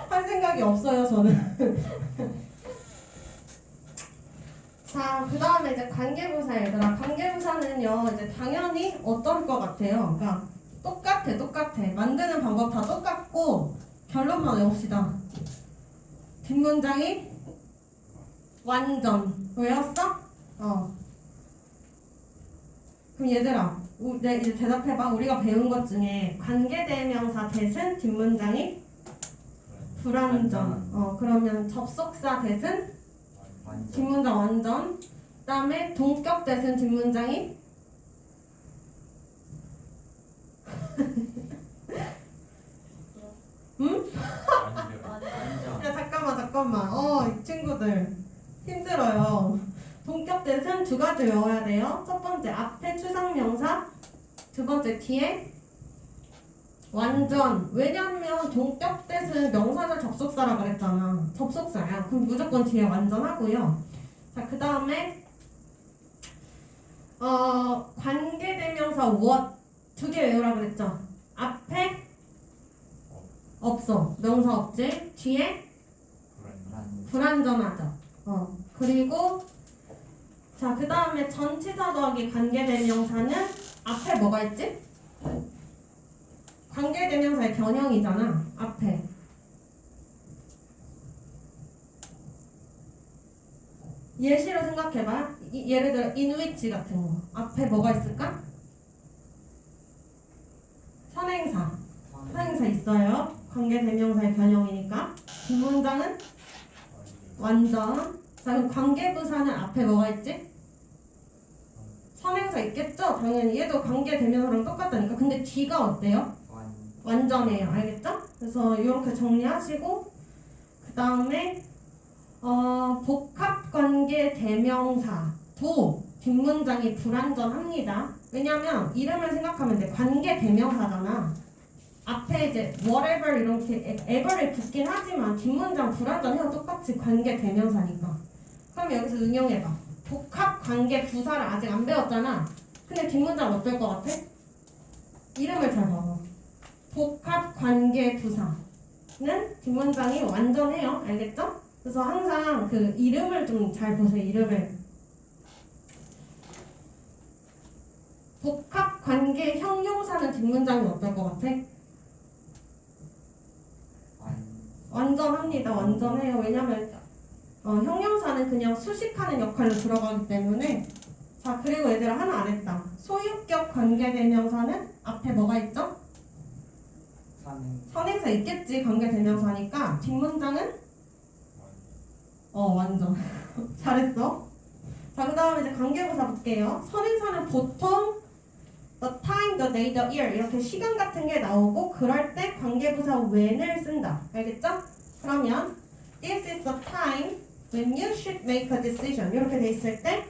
할 생각이 없어요 저는. 자, 그 다음에 이제 관계부사 얘들아. 관계부사는요 이제 당연히 어떨 것 같아요. 그러니까 똑같아. 만드는 방법 다 똑같고 결론만 외웁시다. 뒷문장이 완전. 외웠어? 그럼 얘들아, 네, 이제 대답해봐. 우리가 배운 것 중에 관계대명사 대신 뒷문장이 불완전. 그러면 접속사 대신 완전. 뒷문장 완전. 그다음에 동격 대신 뒷문장이 응? 완전. 야 잠깐만. 이 친구들 힘들어요. 동격 대신 두 가지 외워야 돼요. 첫 번째 앞에 추상명사, 두 번째 뒤에 완전. 왜냐면 동격 대신 명사절 접속사라 그랬잖아. 접속사야. 그럼 무조건 뒤에 완전 하고요. 자, 그 다음에 관계대명사 what 두 개 외우라 그랬죠. 앞에 없어. 명사 없지. 뒤에 불완전하죠. 그리고 자, 그 다음에 전치사 더하기 관계대명사는 앞에 뭐가 있지? 관계대명사의 변형이잖아. 앞에 예시로 생각해봐. 예를 들어 in which 같은 거 앞에 뭐가 있을까? 선행사 있어요. 관계대명사의 변형이니까. 뒷문장은 완전. 자, 그럼 관계부사는 앞에 뭐가 있지? 선행사 있겠죠? 당연히 얘도 관계대명사랑 똑같다니까. 근데 뒤가 어때요? 완전해요. 알겠죠? 그래서 이렇게 정리하시고 그 다음에 복합관계대명사도 뒷문장이 불완전합니다. 왜냐면 이름을 생각하면 돼. 관계대명사잖아. 앞에 이제 whatever 이렇게 ever를 붙긴 하지만 뒷문장 불완전해요. 똑같이 관계대명사니까. 그럼 여기서 응용해봐. 복합관계부사를 아직 안 배웠잖아. 근데 뒷문장 어떨 것 같아? 이름을 잘 봐봐. 복합관계부사는 뒷문장이 완전해요. 알겠죠? 그래서 항상 그 이름을 좀 잘 보세요. 이름을. 복합관계 형용사는 뒷문장이 어떨 것 같아? 완전합니다. 완전해요. 왜냐면 형용사는 그냥 수식하는 역할로 들어가기 때문에. 자, 그리고 얘들아 하나 안 했다. 소유격 관계대명사는 앞에 뭐가 있죠? 선행사 있겠지. 관계대명사니까. 뒷문장은 완전. 잘했어. 자, 그 다음에 이제 관계부사 볼게요. 선행사는 보통 the time, the day, the year 이렇게 시간 같은 게 나오고 그럴 때 관계부사 when을 쓴다. 알겠죠? 그러면 this is the time when you should make a decision 이렇게 돼 있을 때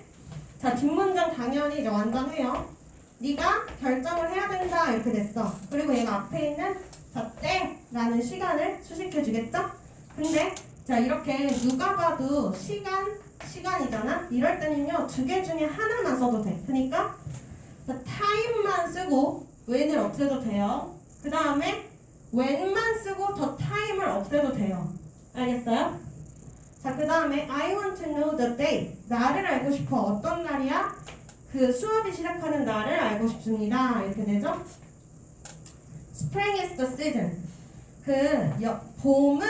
자, 뒷문장 당연히 이제 완전해요. 네가 결정을 해야 된다 이렇게 됐어. 그리고 얘가 앞에 있는 자, 때라는 시간을 수식해 주겠죠? 근데 자, 이렇게 누가 봐도 시간이잖아? 이럴 때는요 두 개 중에 하나만 써도 돼. 그러니까 time만 쓰고 when을 없애도 돼요. 그 다음에 when만 쓰고 더 time을 없애도 돼요. 알겠어요? 자, 그 다음에 I want to know the date. 날을 알고 싶어. 어떤 날이야? 그 수업이 시작하는 날을 알고 싶습니다. 이렇게 되죠? Spring is the season. 봄은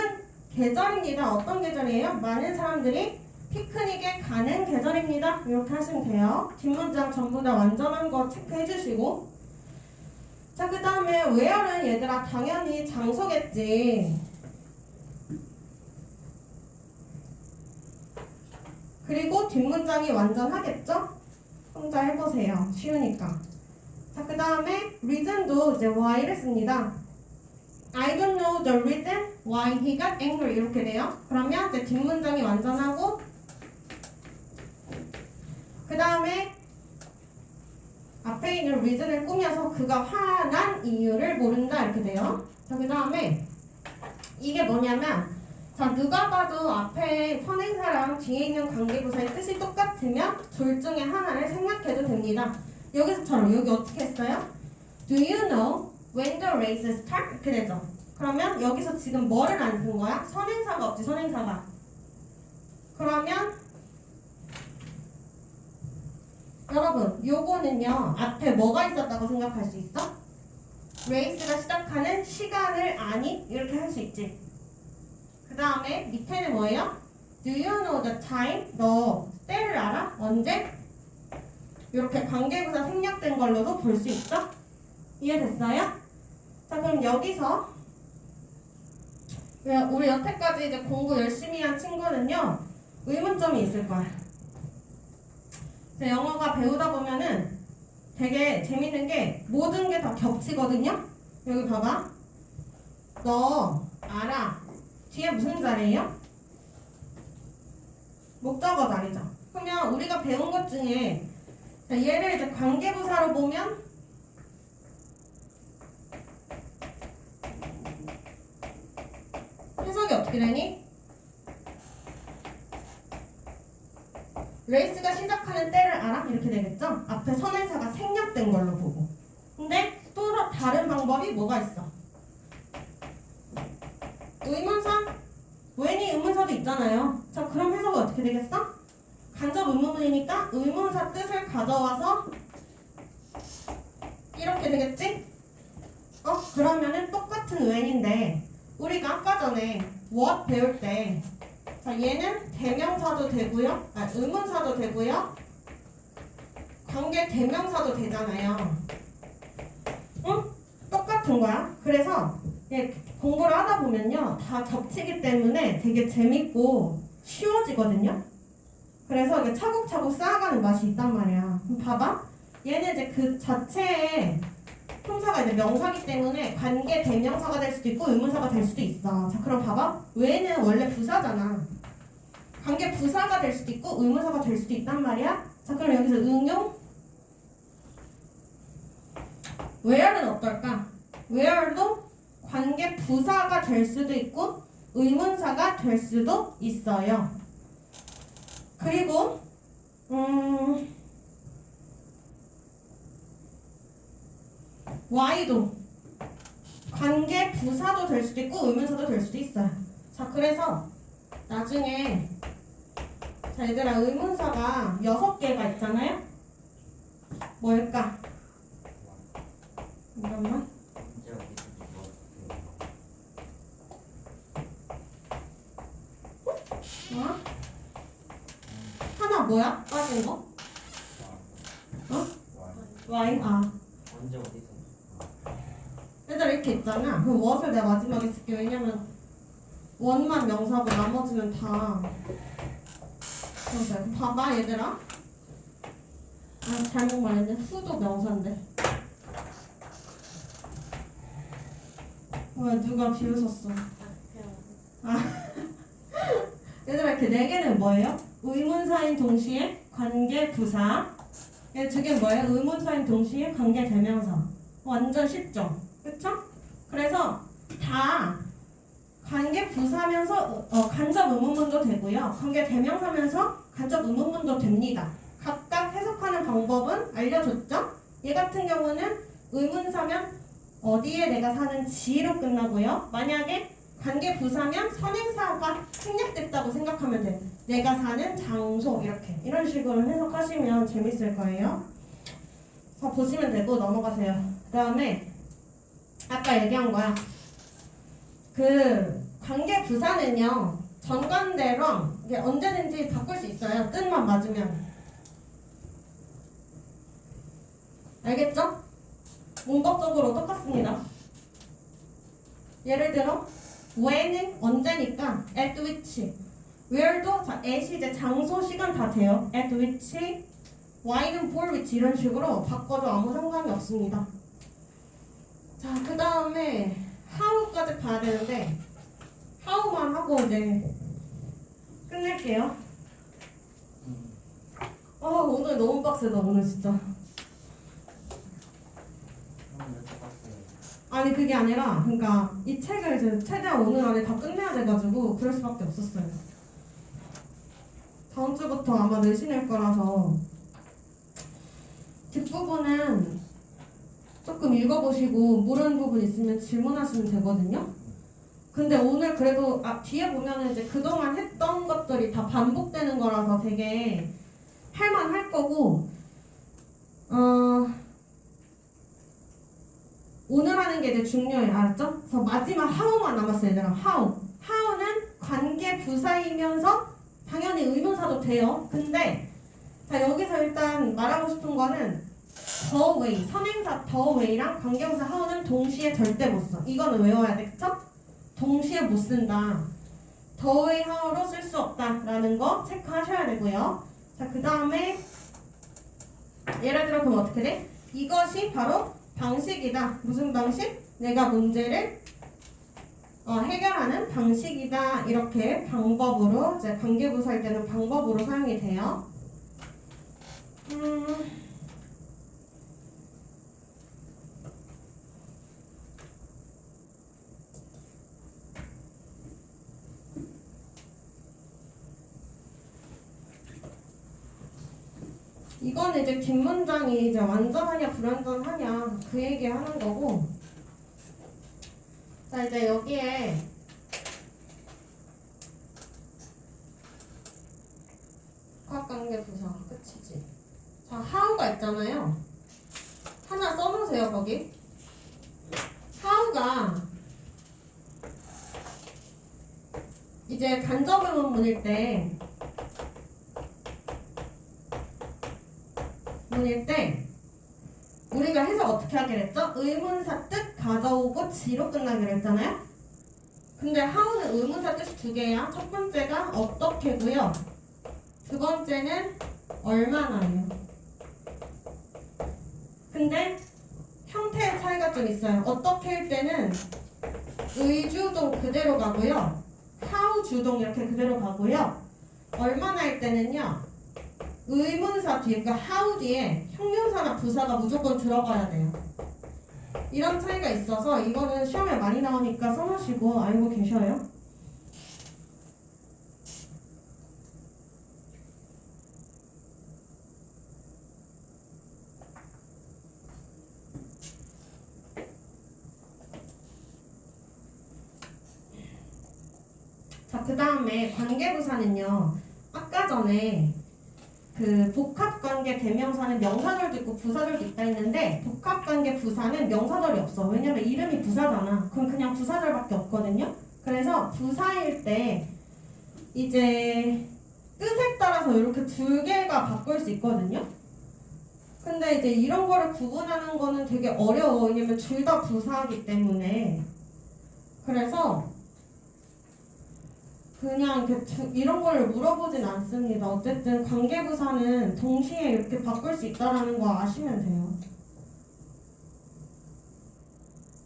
계절입니다. 어떤 계절이에요? 많은 사람들이 피크닉에 가는 계절입니다. 이렇게 하시면 돼요. 뒷문장 전부 다 완전한 거 체크해 주시고. 자, 그 다음에 where는 얘들아 당연히 장소겠지. 그리고 뒷문장이 완전하겠죠? 혼자 해보세요. 쉬우니까. 자, 그 다음에 reason도 이제 why를 씁니다. I don't know the reason why he got angry 이렇게 돼요. 그러면 이제 뒷문장이 완전하고 그 다음에 앞에 있는 reason을 꾸며서 그가 화난 이유를 모른다 이렇게 돼요. 자, 그 다음에 이게 뭐냐면 자, 누가 봐도 앞에 선행사랑 뒤에 있는 관계부사의 뜻이 똑같으면 둘 중에 하나를 생략해도 됩니다. 여기서처럼 여기 어떻게 했어요? Do you know when the race starts? 이렇게 되죠. 그러면 여기서 지금 뭐를 안 쓴 거야? 선행사가 없지, 선행사가. 그러면 여러분, 요거는요 앞에 뭐가 있었다고 생각할 수 있어? 레이스가 시작하는 시간을 아니? 이렇게 할 수 있지. 그 다음에 밑에는 뭐예요? Do you know the time? 너 때를 알아? 언제? 이렇게 관계부사 생략된 걸로도 볼 수 있죠? 이해됐어요? 자, 그럼 여기서 우리 여태까지 이제 공부 열심히 한 친구는요 의문점이 있을 거야. 영어가 배우다 보면은 되게 재밌는 게 모든 게 다 겹치거든요. 여기 봐봐. 너 알아. 뒤에 무슨 자리예요? 목적어 자리죠. 그러면 우리가 배운 것 중에 얘를 이제 관계부사로 보면 해석이 어떻게 되니? 레이스가 시작하는 때를 알아? 이렇게 되겠죠? 앞에 선행사가 생략된 걸로 보고. 근데 또 다른 방법이 뭐가 있어? 의문사? when이 의문사도 있잖아요. 자, 그럼 해석이 어떻게 되겠어? 간접 의문문이니까 의문사 뜻을 가져와서 이렇게 되겠지? 그러면은 똑같은 when인데 우리가 아까 전에 what 배울 때 자, 얘는 대명사도 되고요. 의문사도 되고요. 관계 대명사도 되잖아요. 응? 똑같은 거야. 그래서 공부를 하다 보면요. 다 겹치기 때문에 되게 재밌고 쉬워지거든요. 그래서 이게 차곡차곡 쌓아가는 맛이 있단 말이야. 그럼 봐봐. 얘는 이제 그 자체에 품사가 이제 명사기 때문에 관계 대명사가 될 수도 있고 의문사가 될 수도 있어. 자, 그럼 봐봐. 왜는 원래 부사잖아. 관계 부사가 될 수도 있고 의문사가 될 수도 있단 말이야. 자, 그럼 여기서 응용 where는 어떨까? where도 관계 부사가 될 수도 있고 의문사가 될 수도 있어요. 그리고 why도 관계 부사도 될 수도 있고 의문사도 될 수도 있어요. 자, 그래서 나중에 자, 얘들아 의문사가 6개가 있잖아요. 뭘까? 잠깐만. 하나 뭐야? 빠진 거? why? 언제 어디서? 얘들아 이렇게 있잖아. 그럼 what을 내가 마지막에 쓸게. 왜냐면 원만 명사고 나머지는 다 그럼 봐봐 얘들아. 잘못 말했네. who도 명사인데. 누가 비웃었어. 얘들아 이렇게 4개는 뭐예요? 의문사인 동시에 관계 부사. 얘 2개는 뭐예요? 의문사인 동시에 관계 대명사. 완전 쉽죠? 그쵸? 그래서 다 관계 부사면서 간접 의문문도 되고요. 관계 대명사면서 간접 의문문도 됩니다. 각각 해석하는 방법은 알려줬죠? 얘 같은 경우는 의문사면 어디에 내가 사는지로 끝나고요. 만약에 관계 부사면 선행사가 생략됐다고 생각하면 돼. 내가 사는 장소 이렇게 이런 식으로 해석하시면 재밌을 거예요. 자, 보시면 되고 넘어가세요. 그 다음에 아까 얘기한 거야. 그 관계 부사는요 전관대랑 이게 언제든지 바꿀 수 있어요. 뜻만 맞으면. 알겠죠? 문법적으로 똑같습니다. 예를 들어 when은 언제니까 at which, where도 자 at이 이제 장소 시간 다 돼요. at which, why는 for which 이런 식으로 바꿔도 아무 상관이 없습니다. 자, 그 다음에 how까지 봐야 되는데 how만 하고 이제 끝낼게요. 오늘 너무 빡세다 오늘 진짜. 형 이렇게 빡세요. 아니 그게 아니라 그러니까 이 책을 이제 최대한 오늘 안에 다 끝내야 돼가지고 그럴 수밖에 없었어요. 다음 주부터 아마 내신일 거라서 뒷부분은 조금 읽어보시고 모르는 부분 있으면 질문하시면 되거든요. 근데 오늘 그래도 뒤에 보면은 이제 그동안 했던 것들이 다 반복되는 거라서 되게 할만할 거고 오늘 하는 게 이제 중요해. 알았죠? 그래서 마지막 how만 남았어요. 얘들아. how는 관계 부사이면서 당연히 의문사도 돼요. 근데 자 여기서 일단 말하고 싶은 거는 the way, 선행사 the way랑 관계부사 how는 동시에 절대 못 써. 이거는 외워야 돼. 그쵸? 동시에 못 쓴다. the way how로 쓸 수 없다라는 거 체크하셔야 되고요. 자, 그 다음에 예를 들어 그럼 어떻게 돼? 이것이 바로 방식이다. 무슨 방식? 내가 문제를 해결하는 방식이다. 이렇게 방법으로 이제 관계부사일 때는 방법으로 사용이 돼요. 이거는 이제 뒷문장이 이제 완전하냐 불완전하냐 그 얘기 하는 거고. 자, 이제 여기에 관계 부사 끝이지. 자, how가 있잖아요. 하나 써놓으세요 거기. how가 이제 간접 의문문일 때 우리가 해석 어떻게 하기로 했죠? 의문사 뜻 가져오고 지로 끝나기로 했잖아요. 근데 how는 의문사 뜻이 두 개야. 첫 번째가 어떻게고요. 두 번째는 얼마나예요. 근데 형태의 차이가 좀 있어요. 어떻게일 때는 의주동 그대로 가고요. how 주동 이렇게 그대로 가고요. 얼마나일 때는요. 의문사 뒤에, 그러니까 how 뒤에 형용사나 부사가 무조건 들어가야 돼요. 이런 차이가 있어서 이거는 시험에 많이 나오니까 써놓으시고 알고 계셔요? 자, 그 다음에 관계부사는요. 아까 전에 그 복합관계 대명사는 명사절도 있고 부사절도 있다 했는데 복합관계 부사는 명사절이 없어. 왜냐면 이름이 부사잖아. 그럼 그냥 부사절밖에 없거든요. 그래서 부사일 때 이제 뜻에 따라서 이렇게 두 개가 바꿀 수 있거든요. 근데 이제 이런 거를 구분하는 거는 되게 어려워. 왜냐면 둘 다 부사이기 때문에. 그래서 그냥 이런 걸 물어보진 않습니다. 어쨌든 관계부사는 동시에 이렇게 바꿀 수 있다는 거 아시면 돼요.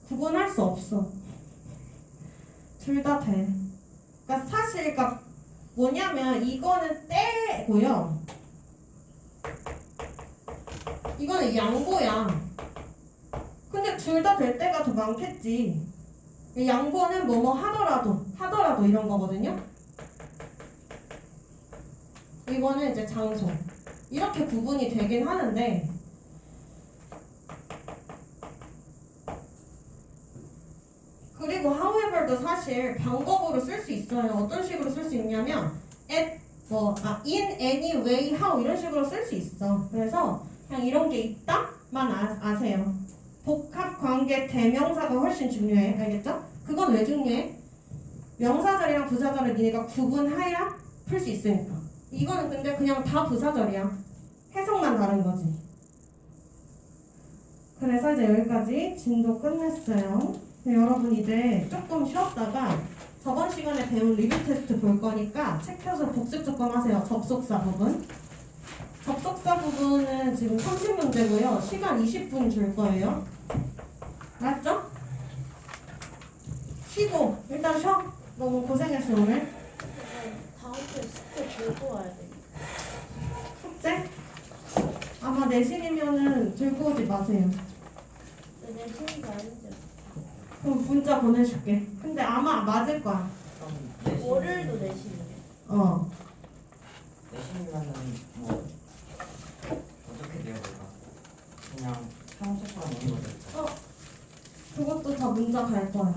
구분할 수 없어. 둘 다 돼. 그러니까 사실 그러니까 뭐냐면 이거는 때고요. 이거는 양보야. 근데 둘 다 될 때가 더 많겠지. 양보는 뭐뭐 하더라도 이런 거거든요. 이거는 이제 장소. 이렇게 구분이 되긴 하는데 그리고 however도 사실 사실 방법으로 쓸 수 있어요. 어떤 식으로 쓸 수 있냐면 in any way, how 이런 식으로 쓸 수 있어. 그래서 그냥 이런 게 있다만 아세요. 복합 관계 대명사가 훨씬 중요해. 알겠죠? 그건 왜 중요해? 명사절이랑 부사절을 니네가 구분해야 풀 수 있으니까. 이거는 근데 그냥 다 부사절이야. 해석만 다른 거지. 그래서 이제 여기까지 진도 끝냈어요. 여러분 이제 조금 쉬었다가 저번 시간에 배운 리뷰 테스트 볼 거니까 책 펴서 복습 조금 하세요. 접속사 부분. 접속사 부분은 지금 30문제고요. 시간 20분 줄 거예요. 맞죠? 쉬고 일단 쉬어. 너무 고생했어 오늘. 다음 주에 숙제 들고 와야 돼. 숙제? 아마 내신이면은 들고 오지 마세요. 내 내신이 아닌데. 그럼 문자 보내줄게. 근데 아마 맞을 거야. 월요일도 내신이에요. 어. 내신이면은 뭐 어떻게 돼요, 내가? 그냥 평소처럼 오는 거죠. 그것도 다 문자 갈 거야.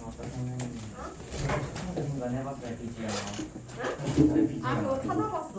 아까 선생님 시청자 중간 해봤어요, 비지요. 아 그거 찾아봤어.